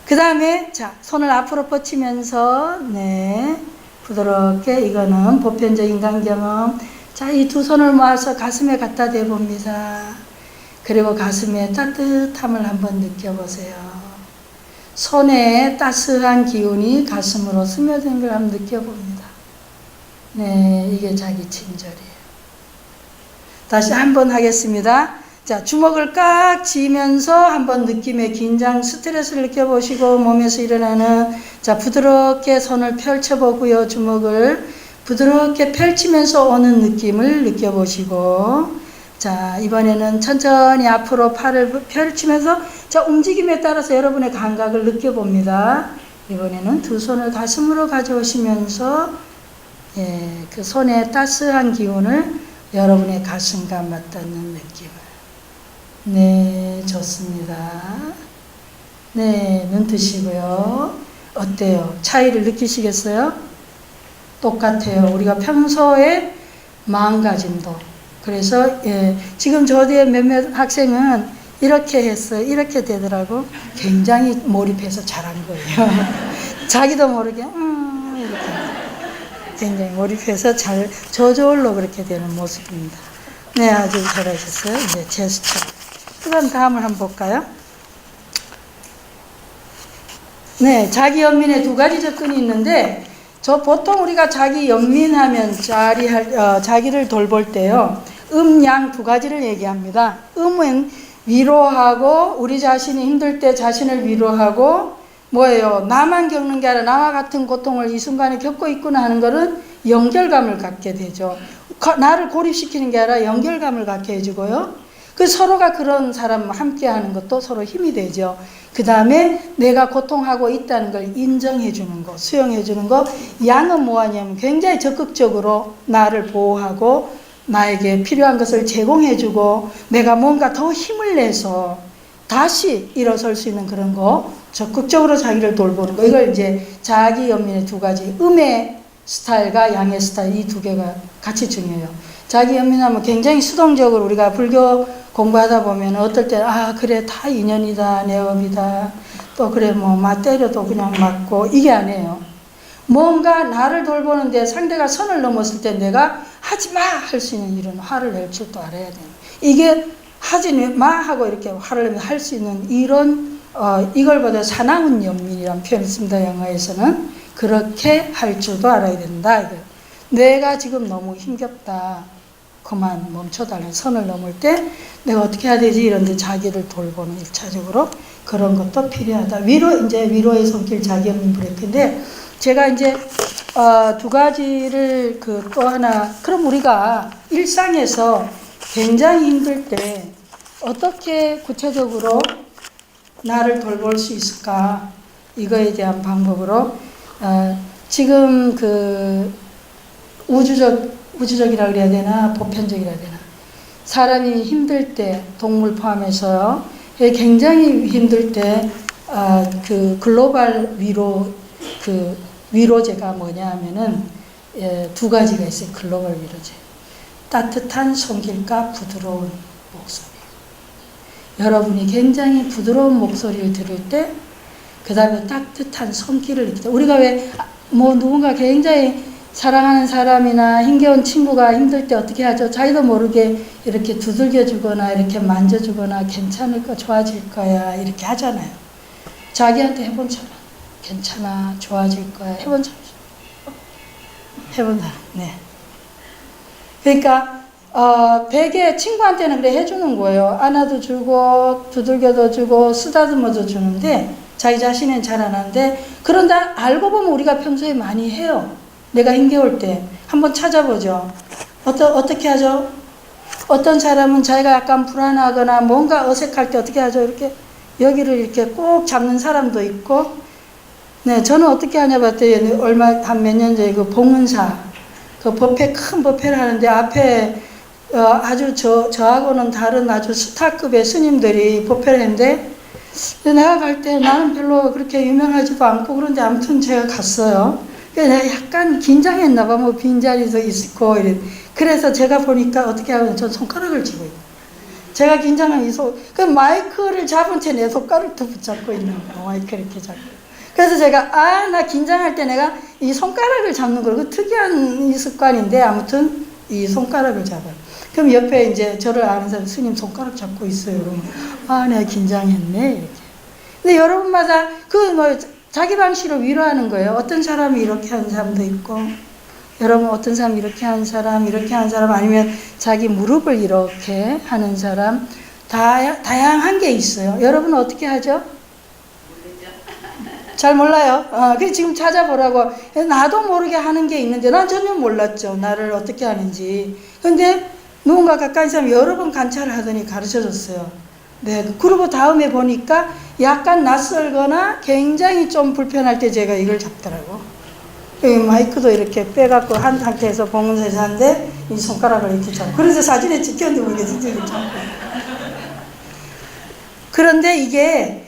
그 다음에, 자, 손을 앞으로 뻗치면서, 네, 부드럽게, 이거는 보편적 인간 경험. 자, 이 두 손을 모아서 가슴에 갖다 대봅니다. 그리고 가슴의 따뜻함을 한번 느껴보세요. 손에 따스한 기운이 가슴으로 스며드는 걸 한번 느껴봅니다. 네, 이게 자기 친절이에요. 다시 한번 하겠습니다. 자, 주먹을 꽉 쥐면서 한번 느낌의 긴장, 스트레스를 느껴보시고, 몸에서 일어나는, 자, 부드럽게 손을 펼쳐보고요. 주먹을 부드럽게 펼치면서 오는 느낌을 느껴보시고, 자, 이번에는 천천히 앞으로 팔을 펼치면서 자, 움직임에 따라서 여러분의 감각을 느껴봅니다. 이번에는 두 손을 가슴으로 가져오시면서 예, 그 손의 따스한 기운을 여러분의 가슴과 맞닿는 느낌을. 네, 좋습니다. 네, 눈 뜨시고요. 어때요? 차이를 느끼시겠어요? 똑같아요. 우리가 평소에 마음가짐도. 그래서 예, 지금 저 뒤에 몇몇 학생은 이렇게 했어요. 이렇게 되더라고. 굉장히 몰입해서 잘한 거예요. 자기도 모르게 이렇게 굉장히 몰입해서 잘 저절로 그렇게 되는 모습입니다. 네, 아주 잘하셨어요. 이제 제스처. 그럼 다음을 한번 볼까요? 네, 자기 연민의 두 가지 접근이 있는데, 보통 우리가 자기 연민하면 자기를 돌볼 때요, 양 두 가지를 얘기합니다. 음은 위로하고, 우리 자신이 힘들 때 자신을 위로하고, 뭐예요? 나만 겪는 게 아니라 나와 같은 고통을 이 순간에 겪고 있구나 하는 것은 연결감을 갖게 되죠. 나를 고립시키는 게 아니라 연결감을 갖게 해주고요. 그 서로가 그런 사람과 함께 하는 것도 서로 힘이 되죠. 그 다음에 내가 고통하고 있다는 걸 인정해 주는 거, 수용해 주는 거. 양은 뭐하냐면 굉장히 적극적으로 나를 보호하고 나에게 필요한 것을 제공해 주고 내가 뭔가 더 힘을 내서 다시 일어설 수 있는 그런 거, 적극적으로 자기를 돌보는 거. 이걸 이제 자기 연민의 두 가지, 음의 스타일과 양의 스타일, 이 두 개가 같이 중요해요. 자기 연민하면 굉장히 수동적으로 우리가 불교 공부하다 보면 어떨 때 그래 다 인연이다, 내 업이다, 또 그래 뭐 때려도 그냥 맞고, 이게 아니에요. 뭔가 나를 돌보는데 상대가 선을 넘었을 때 내가 하지마 할 수 있는 일은 화를 낼 줄도 알아야 돼요. 이게 하지마 하고 이렇게 화를 내면 할 수 있는 이런 이걸 보다 사나운 연민이라는 표현을 씁니다. 영어에서는. 그렇게 할 줄도 알아야 된다. 이거예요. 내가 지금 너무 힘겹다. 그만 멈춰달라는 선을 넘을 때 내가 어떻게 해야 되지? 이런데 자기를 돌보는 1차적으로 그런 것도 필요하다. 위로의 손길 자기연민 브레이크인데, 제가 이제 두 가지를 또 하나, 그럼 우리가 일상에서 굉장히 힘들 때 어떻게 구체적으로 나를 돌볼 수 있을까? 이거에 대한 방법으로 지금 우주적이라 그래야 되나, 보편적이라 해야 되나. 사람이 힘들 때, 동물 포함해서요, 굉장히 힘들 때, 글로벌 위로제가 뭐냐 하면은, 두 가지가 있어요. 글로벌 위로제. 따뜻한 손길과 부드러운 목소리. 여러분이 굉장히 부드러운 목소리를 들을 때, 그 다음에 따뜻한 손길을 느끼다. 우리가 누군가 굉장히 사랑하는 사람이나 힘겨운 친구가 힘들 때 어떻게 하죠? 자기도 모르게 이렇게 두들겨 주거나 이렇게 만져주거나 괜찮을 거, 좋아질 거야, 이렇게 하잖아요. 자기한테 해본 사람, 괜찮아, 좋아질 거야, 해본 사람. 네. 그러니까 베개 친구한테는 그래 해주는 거예요. 안아도 주고 두들겨도 주고 쓰다듬어도 주는데 자기 자신은 잘 안 하는데, 그런데 알고 보면 우리가 평소에 많이 해요. 내가 힘겨울 때 한번 찾아보죠. 어떻게 하죠? 어떤 사람은 자기가 약간 불안하거나 뭔가 어색할 때 어떻게 하죠? 이렇게 여기를 이렇게 꼭 잡는 사람도 있고. 네, 저는 어떻게 하냐 봤더니 한 몇 년 전에 봉은사 큰 법회를 하는데 앞에 아주 저하고는 다른 아주 스타급의 스님들이 법회를 했는데, 내가 갈 때 나는 별로 그렇게 유명하지도 않고, 그런데 아무튼 제가 갔어요. 내가 약간 긴장했나 봐. 뭐 빈자리도 있고 그래서 제가 보니까 어떻게 하면 전 손가락을 쥐고 있고, 제가 긴장한 그 마이크를 잡은 채 내 손가락도 붙잡고 있는 거예요. 마이크 이렇게 잡고. 그래서 제가 나 긴장할 때 내가 이 손가락을 잡는 거, 그 특이한 이 습관인데 아무튼 이 손가락을 잡아요. 그럼 옆에 이제 저를 아는 사람, 스님 손가락 잡고 있어요. 그러면 내가 긴장했네 이렇게. 근데 여러분마다 자기 방식으로 위로하는 거예요. 어떤 사람이 이렇게 하는 사람도 있고, 여러분 어떤 사람이 이렇게 하는 사람, 이렇게 하는 사람, 아니면 자기 무릎을 이렇게 하는 사람, 다양한 게 있어요. 여러분은 어떻게 하죠? 잘 몰라요. 그래서 지금 찾아보라고. 나도 모르게 하는 게 있는데 난 전혀 몰랐죠. 나를 어떻게 하는지. 근데 누군가 가까이 있으면 여러 번 관찰을 하더니 가르쳐줬어요. 네. 그리고 다음에 보니까 약간 낯설거나 굉장히 좀 불편할 때 제가 이걸 잡더라고. 여기 마이크도 이렇게 빼갖고 한 상태에서 봉은사에서 하는데 이 손가락을 이렇게 잡고. 그래서 사진에 찍혔는데 모르게 진짜 이렇게 잡고. 그런데 이게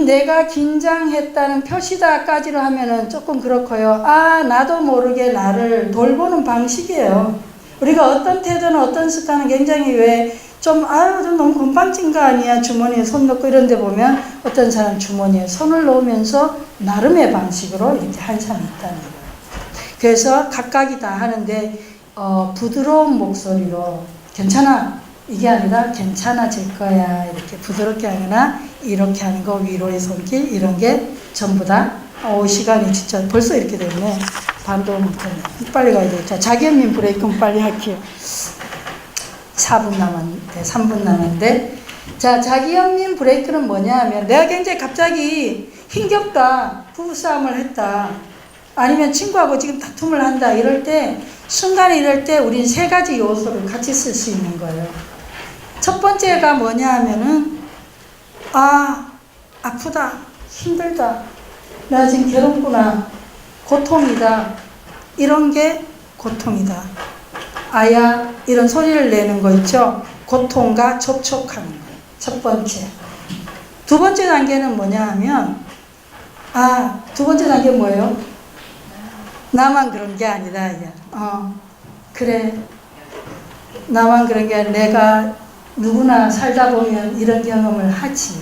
내가 긴장했다는 표시다까지로 하면은 조금 그렇고요. 아, 나도 모르게 나를 돌보는 방식이에요. 우리가 어떤 태도나 어떤 습관은 굉장히 좀 너무 건방진 거 아니야. 주머니에 손 넣고 이런 데 보면 어떤 사람 주머니에 손을 넣으면서 나름의 방식으로 이렇게 한 사람이 있다는 거예요. 그래서 각각이 다 하는데, 부드러운 목소리로 괜찮아. 이게 아니라 괜찮아질 거야. 이렇게 부드럽게 하거나 이렇게 하는 거, 위로의 손길 이런 게 전부 다 시간이 진짜 벌써 이렇게 됐네. 반도 못했네. 빨리 가야 되겠다. 자기연민 브레이크는 빨리 할게요. 4분 남았는데 3분 남았는데 자, 자기연민 브레이크는 뭐냐 하면 내가 굉장히 갑자기 힘겹다. 부부싸움을 했다. 아니면 친구하고 지금 다툼을 한다. 이럴 때 순간에 이럴 때 우린 세 가지 요소를 같이 쓸 수 있는 거예요. 첫 번째가 뭐냐 하면은 아프다, 힘들다, 나 지금 괴롭구나, 고통이다, 이런 게 고통이다. 아야, 이런 소리를 내는 거 있죠. 고통과 접촉하는 거예요. 첫 번째. 두 번째 단계는 뭐냐 하면 두 번째 단계 뭐예요? 나만 그런 게 아니다. 그래, 나만 그런 게 아니라 내가 누구나 살다 보면 이런 경험을 하지.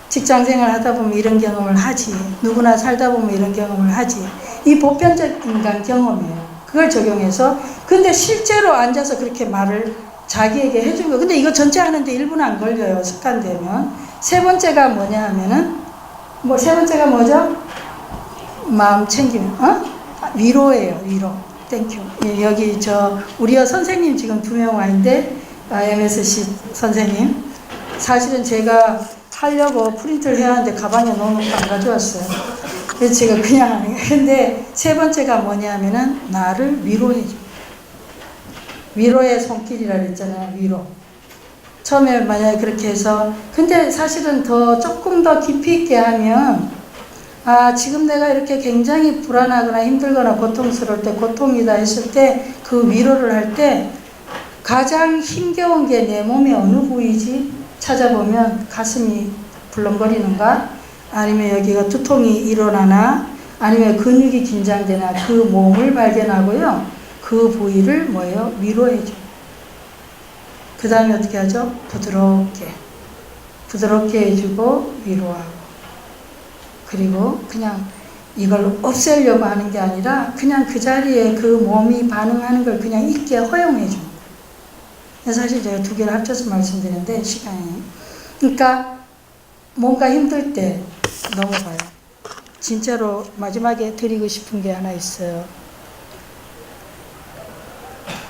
직장생활 하다 보면 이런 경험을 하지. 누구나 살다 보면 이런 경험을 하지. 이 보편적 인간 경험이에요. 그걸 적용해서 근데 실제로 앉아서 그렇게 말을 자기에게 해준 거예요. 근데 이거 전체 하는데 1분 안 걸려요. 습관되면. 세 번째가 뭐냐 하면은 세 번째가 뭐죠? 마음 챙기면 위로예요. 위로. 땡큐. 예, 여기 우리 선생님 지금 2명 와 있는데 MSC 선생님. 사실은 제가 하려고 프린트를 해야 하는데 가방에 넣어놓고 안 가져왔어요. 그래서 제가 그냥 하는 거예요. 근데 세 번째가 뭐냐면은 나를 위로해줘. 위로의 손길이라 그랬잖아요. 위로. 처음에 만약에 그렇게 해서 근데 사실은 조금 더 깊이 있게 하면 지금 내가 이렇게 굉장히 불안하거나 힘들거나 고통스러울 때 고통이다 했을 때 그 위로를 할 때 가장 힘겨운 게 내 몸의 어느 부위지? 찾아보면 가슴이 불렁거리는가? 아니면 여기가 두통이 일어나나? 아니면 근육이 긴장되나? 그 몸을 발견하고요. 그 부위를 뭐예요? 위로해줘. 그 다음에 어떻게 하죠? 부드럽게 해주고 위로하고. 그리고 그냥 이걸 없애려고 하는 게 아니라 그냥 그 자리에 그 몸이 반응하는 걸 그냥 있게 허용해 줍니다. 사실 제가 두 개를 합쳐서 말씀드리는데 시간이. 그러니까 뭔가 힘들 때 넘어가요. 진짜로 마지막에 드리고 싶은 게 하나 있어요.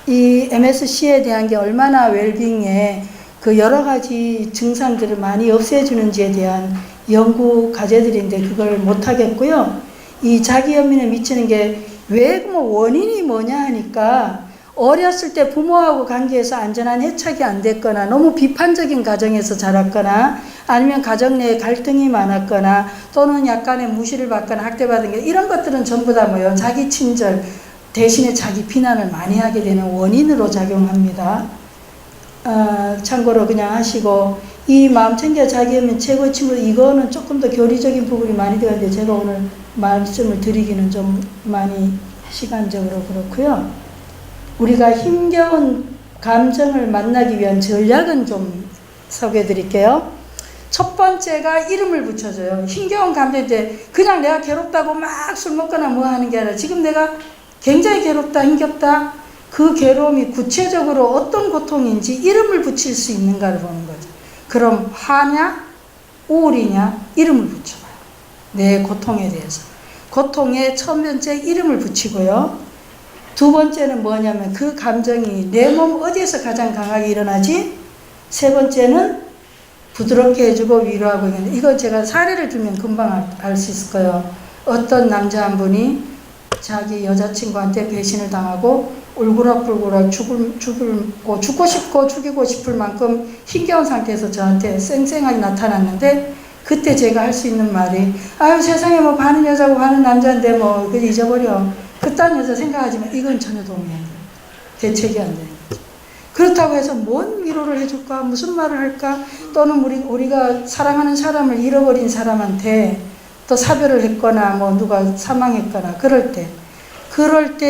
이 MSC에 대한 게 얼마나 웰빙에 그 여러 가지 증상들을 많이 없애주는지에 대한 연구 과제들인데 그걸 못하겠고요. 이 자기연민에 미치는 게 왜 원인이 뭐냐 하니까 어렸을 때 부모하고 관계에서 안전한 해착이 안 됐거나 너무 비판적인 가정에서 자랐거나 아니면 가정 내에 갈등이 많았거나 또는 약간의 무시를 받거나 학대받은 게 이런 것들은 전부 다 뭐예요? 자기 친절 대신에 자기 비난을 많이 하게 되는 원인으로 작용합니다. 참고로 그냥 하시고 이 마음 챙겨 자기연민 최고의 친구 이거는 조금 더 교리적인 부분이 많이 되는데 제가 오늘 말씀을 드리기는 좀 많이 시간적으로 그렇고요. 우리가 힘겨운 감정을 만나기 위한 전략은 좀 소개해 드릴게요. 첫 번째가 이름을 붙여줘요. 힘겨운 감정인데 그냥 내가 괴롭다고 막 술 먹거나 뭐 하는 게 아니라 지금 내가 굉장히 괴롭다, 힘겹다. 그 괴로움이 구체적으로 어떤 고통인지 이름을 붙일 수 있는가를 보는 거죠. 그럼 화냐, 우울이냐, 이름을 붙여봐요. 내 고통에 대해서. 고통의 첫 번째 이름을 붙이고요. 두 번째는 뭐냐면 그 감정이 내 몸 어디에서 가장 강하게 일어나지? 세 번째는 부드럽게 해주고 위로하고 있는데 이거 제가 사례를 들면 금방 알 수 있을 거예요. 어떤 남자 한 분이 자기 여자친구한테 배신을 당하고 울그락불그락 죽고 싶고 죽이고 싶을 만큼 힘겨운 상태에서 저한테 쌩쌩하게 나타났는데, 그때 제가 할 수 있는 말이, 아유 세상에 뭐 반은 여자고 반은 남자인데 뭐 그거 잊어버려. 그딴 여자 생각하지만 이건 전혀 도움이 안 돼요. 대책이 안 되는 거죠. 그렇다고 해서 뭔 위로를 해줄까? 무슨 말을 할까? 또는 우리가 사랑하는 사람을 잃어버린 사람한테 또 사별을 했거나 뭐 누가 사망했거나 그럴 때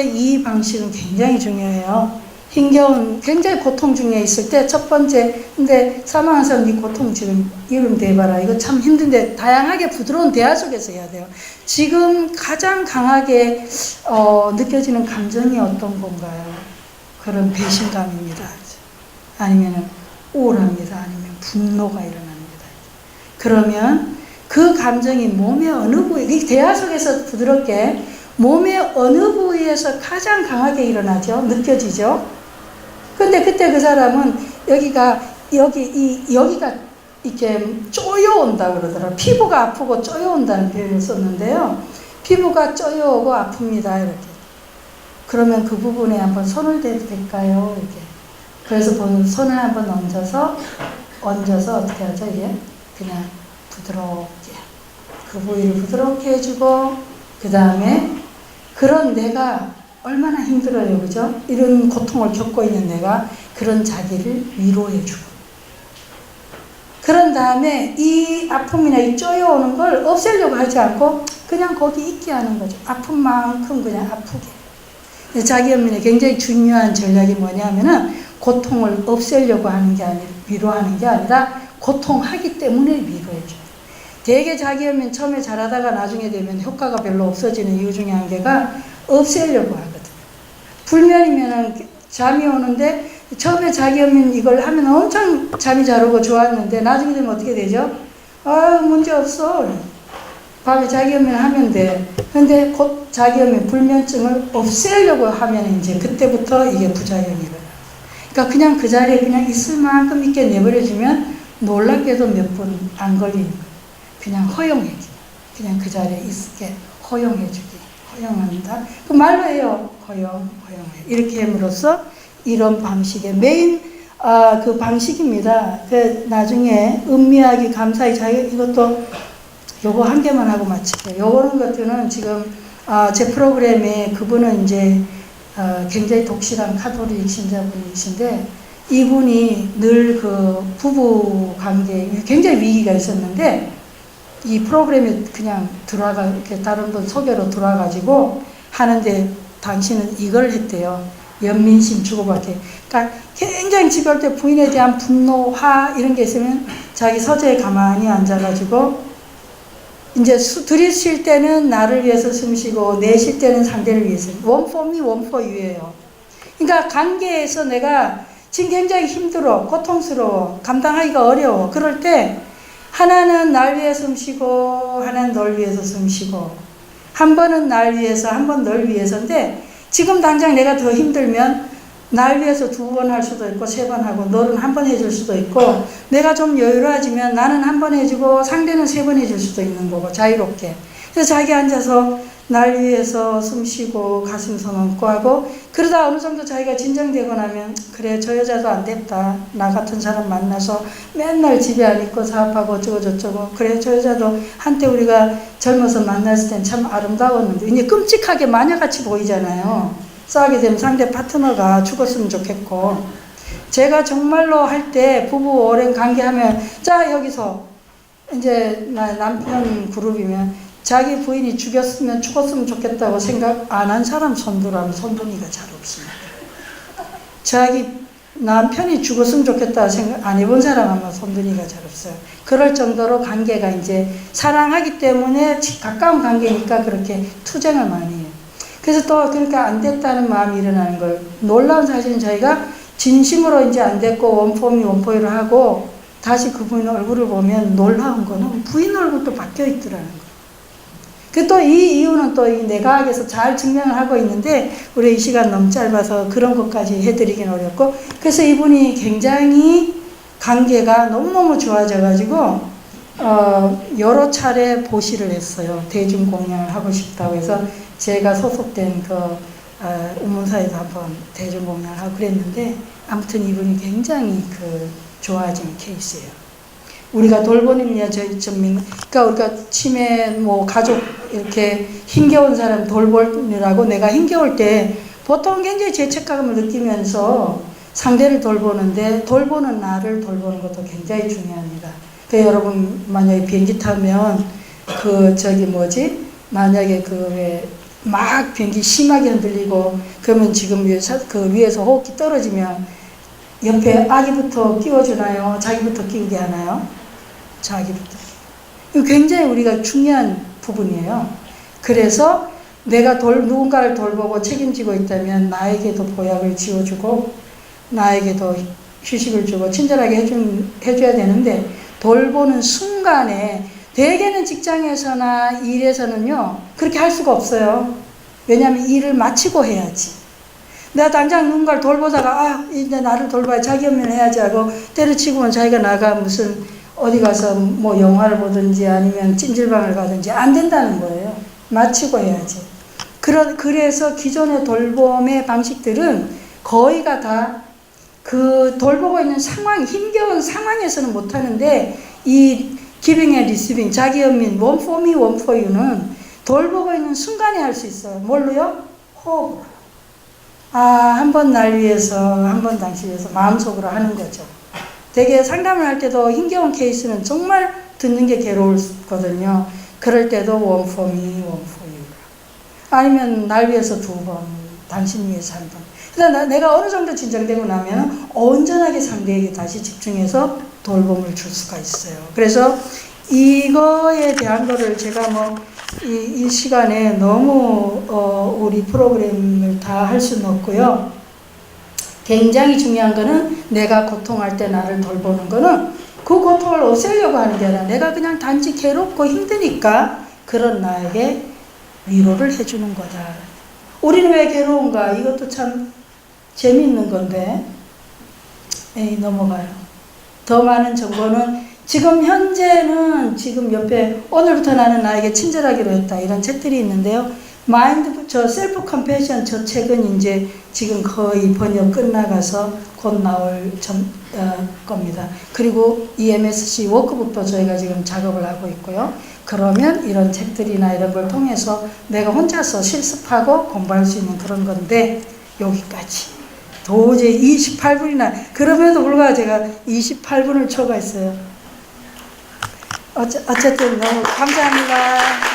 이 방식은 굉장히 중요해요. 힘겨운, 굉장히 고통 중에 있을 때 첫 번째, 근데 사망한 사람 이 고통 지금 이름 대봐라. 이거 참 힘든데 다양하게 부드러운 대화 속에서 해야 돼요. 지금 가장 강하게 느껴지는 감정이 어떤 건가요? 그런 배신감입니다. 아니면 우울합니다. 아니면 분노가 일어납니다. 그러면 그 감정이 몸의 어느 부위, 이 대화 속에서 부드럽게 몸의 어느 부위에서 가장 강하게 일어나죠? 느껴지죠? 근데 그때 그 사람은 여기가 이렇게 쪼여온다 그러더라고요. 피부가 아프고 쪼여온다는 표현을 썼는데요. 피부가 쪼여오고 아픕니다. 이렇게. 그러면 그 부분에 한번 손을 대도 될까요? 이렇게. 그래서 손을 한번 얹어서 어떻게 하죠? 이게 그냥 부드럽게. 그 부위를 부드럽게 해주고, 그 다음에 그런 내가 얼마나 힘들어요. 그죠? 이런 고통을 겪고 있는 내가 그런 자기를 위로해주고. 그런 다음에 이 아픔이나 이 쪼여오는 걸 없애려고 하지 않고 그냥 거기 있게 하는 거죠. 아픈 만큼 그냥 아프게. 자기 연민의 굉장히 중요한 전략이 뭐냐면은 고통을 없애려고 하는 게 아니라 위로하는 게 아니라 고통하기 때문에 위로해줘요. 되게 자기 연민 처음에 잘하다가 나중에 되면 효과가 별로 없어지는 이유 중에 한 개가 없애려고 하거든요. 불면이면 잠이 오는데 처음에 자기 연민 이걸 하면 엄청 잠이 잘 오고 좋았는데 나중에 되면 어떻게 되죠? 아, 문제 없어. 밤에 자기 연민을 하면 돼. 근데 곧 자기 연민 불면증을 없애려고 하면 이제 그때부터 이게 부작용이 일어나요. 그러니까 그냥 그 자리에 그냥 있을 만큼 있게 내버려주면 놀랍게도 몇 분 안 걸리는 거예요. 그냥 허용해주기. 그냥 그 자리에 있게 허용해주기. 허용한다. 그 말로 해요. 허용해. 이렇게 함으로써 이런 방식의 메인 그 방식입니다. 그 나중에 음미하기 감사히 이것도 요거 한 개만 하고 마칠게요. 요거는 것들은 지금 제 프로그램에 그분은 이제 굉장히 독실한 카톨릭 신자분이신데 이분이 늘 그 부부 관계에 굉장히 위기가 있었는데 이 프로그램에 그냥 이렇게 다른 분 소개로 들어와가지고 하는데 당신은 이걸 했대요. 연민심 주고받기. 그러니까 굉장히 집에 올 때 부인에 대한 분노, 화 이런 게 있으면 자기 서재에 가만히 앉아가지고 이제 들이쉴 때는 나를 위해서 숨 쉬고 내쉴 때는 상대를 위해서. one for me, one for you예요. 그러니까 관계에서 내가 지금 굉장히 힘들어, 고통스러워, 감당하기가 어려워. 그럴 때 하나는 날 위해 숨 쉬고 하나는 널 위해서 숨 쉬고 한 번은 날 위해서 한 번 널 위해서인데 지금 당장 내가 더 힘들면 날 위해서 2번 할 수도 있고 3번 하고 너는 한 번 해줄 수도 있고 내가 좀 여유로워지면 나는 한 번 해주고 상대는 3번 해줄 수도 있는 거고 자유롭게. 그래서 자기 앉아서 날 위해서 숨 쉬고 가슴 손 얹고 하고 그러다 어느 정도 자기가 진정되고 나면 그래 저 여자도 안 됐다. 나 같은 사람 만나서 맨날 집에 안 있고 사업하고 어쩌고 저쩌고 그래 저 여자도 한때 우리가 젊어서 만났을 땐 참 아름다웠는데 이제 끔찍하게 마녀같이 보이잖아요. 싸우게 되면 상대 파트너가 죽었으면 좋겠고 제가 정말로 할 때 부부 오랜 관계하면 자 여기서 이제 남편 그룹이면 자기 부인이 죽었으면 좋겠다고 생각 안 한 사람 손들어하면 손드니가 잘 없습니다. 자기 남편이 죽었으면 좋겠다고 생각 안 해본 사람 아마 손드니가 잘 없어요. 그럴 정도로 관계가 이제 사랑하기 때문에 가까운 관계니까 그렇게 투쟁을 많이 해요. 그래서 또 그러니까 안 됐다는 마음이 일어나는 걸 놀라운 사실은 저희가 진심으로 이제 안 됐고 원포미 원포유를 하고 다시 그 부인 얼굴을 보면 놀라운 거는 부인 얼굴도 바뀌어 있더라는 거예요. 그 또 이 이유는 또 이 내과학에서 잘 증명을 하고 있는데 우리 이 시간 너무 짧아서 그런 것까지 해드리긴 어렵고 그래서 이분이 굉장히 관계가 너무너무 좋아져 가지고 여러 차례 보시를 했어요. 대중 공연을 하고 싶다고 해서 제가 소속된 그 우문사에도 한번 대전공연을 하고 그랬는데 아무튼 이분이 굉장히 좋아진 케이스예요. 우리가 돌보는 그러니까 우리가 치매 뭐 가족 이렇게 힘겨운 사람 돌보느라고 내가 힘겨울 때 보통 굉장히 죄책감을 느끼면서 상대를 돌보는데 돌보는 나를 돌보는 것도 굉장히 중요합니다. 그러니까 여러분 만약에 비행기 타면 만약에 막 비행기 심하게 흔들리고 그러면 지금 위에서 호흡기 떨어지면 옆에 아기부터 끼워주나요? 자기부터 끼우게 하나요? 자기부터. 이거 굉장히 우리가 중요한 부분이에요. 그래서 내가 누군가를 돌보고 책임지고 있다면 나에게도 보약을 지어주고 나에게도 휴식을 주고 친절하게 해줘야 되는데 돌보는 순간에 대개는 직장에서나 일에서는요 그렇게 할 수가 없어요. 왜냐하면 일을 마치고 해야지. 내가 당장 누군가를 돌보다가 이제 나를 돌봐야 자기 연민을 해야지 하고 때려치고는 자기가 나가 무슨 어디 가서 뭐 영화를 보든지 아니면 찜질방을 가든지 안 된다는 거예요. 마치고 해야지. 그래서 기존의 돌봄의 방식들은 거의가 다 돌보고 있는 힘겨운 상황에서는 못하는데 이 giving and receiving, 자기 연민, one for me, one for you는 돌보고 있는 순간에 할 수 있어요. 뭘로요? 호흡으로. 한 번 날 위해서, 한 번 당신 위해서 마음속으로 하는 거죠. 되게 상담을 할 때도 힘겨운 케이스는 정말 듣는 게 괴로웠거든요. 그럴 때도 one for me, one for you. 아니면 날 위해서 2번, 당신 위해서 1번. 그러니까 내가 어느 정도 진정되고 나면 온전하게 상대에게 다시 집중해서 돌봄을 줄 수가 있어요. 그래서 이거에 대한 거를 제가 이 시간에 너무 우리 프로그램을 다 할 수는 없고요. 굉장히 중요한 거는 내가 고통할 때 나를 돌보는 거는 그 고통을 없애려고 하는 게 아니라 내가 그냥 단지 괴롭고 힘드니까 그런 나에게 위로를 해주는 거다. 우리는 왜 괴로운가? 이것도 참 재미있는 건데 넘어가요. 더 많은 정보는 지금 현재는 지금 옆에 오늘부터 나는 나에게 친절하기로 했다 이런 책들이 있는데요. 셀프 컴패션 저 책은 이제 지금 거의 번역 끝나가서 곧 나올 겁니다. 그리고 이 MSC 워크북도 저희가 지금 작업을 하고 있고요. 그러면 이런 책들이나 이런 걸 통해서 내가 혼자서 실습하고 공부할 수 있는 그런 건데 여기까지. 도저히 28분이나 그럼에도 불구하고 제가 28분을 초과했어요. 어쨌든 너무 감사합니다.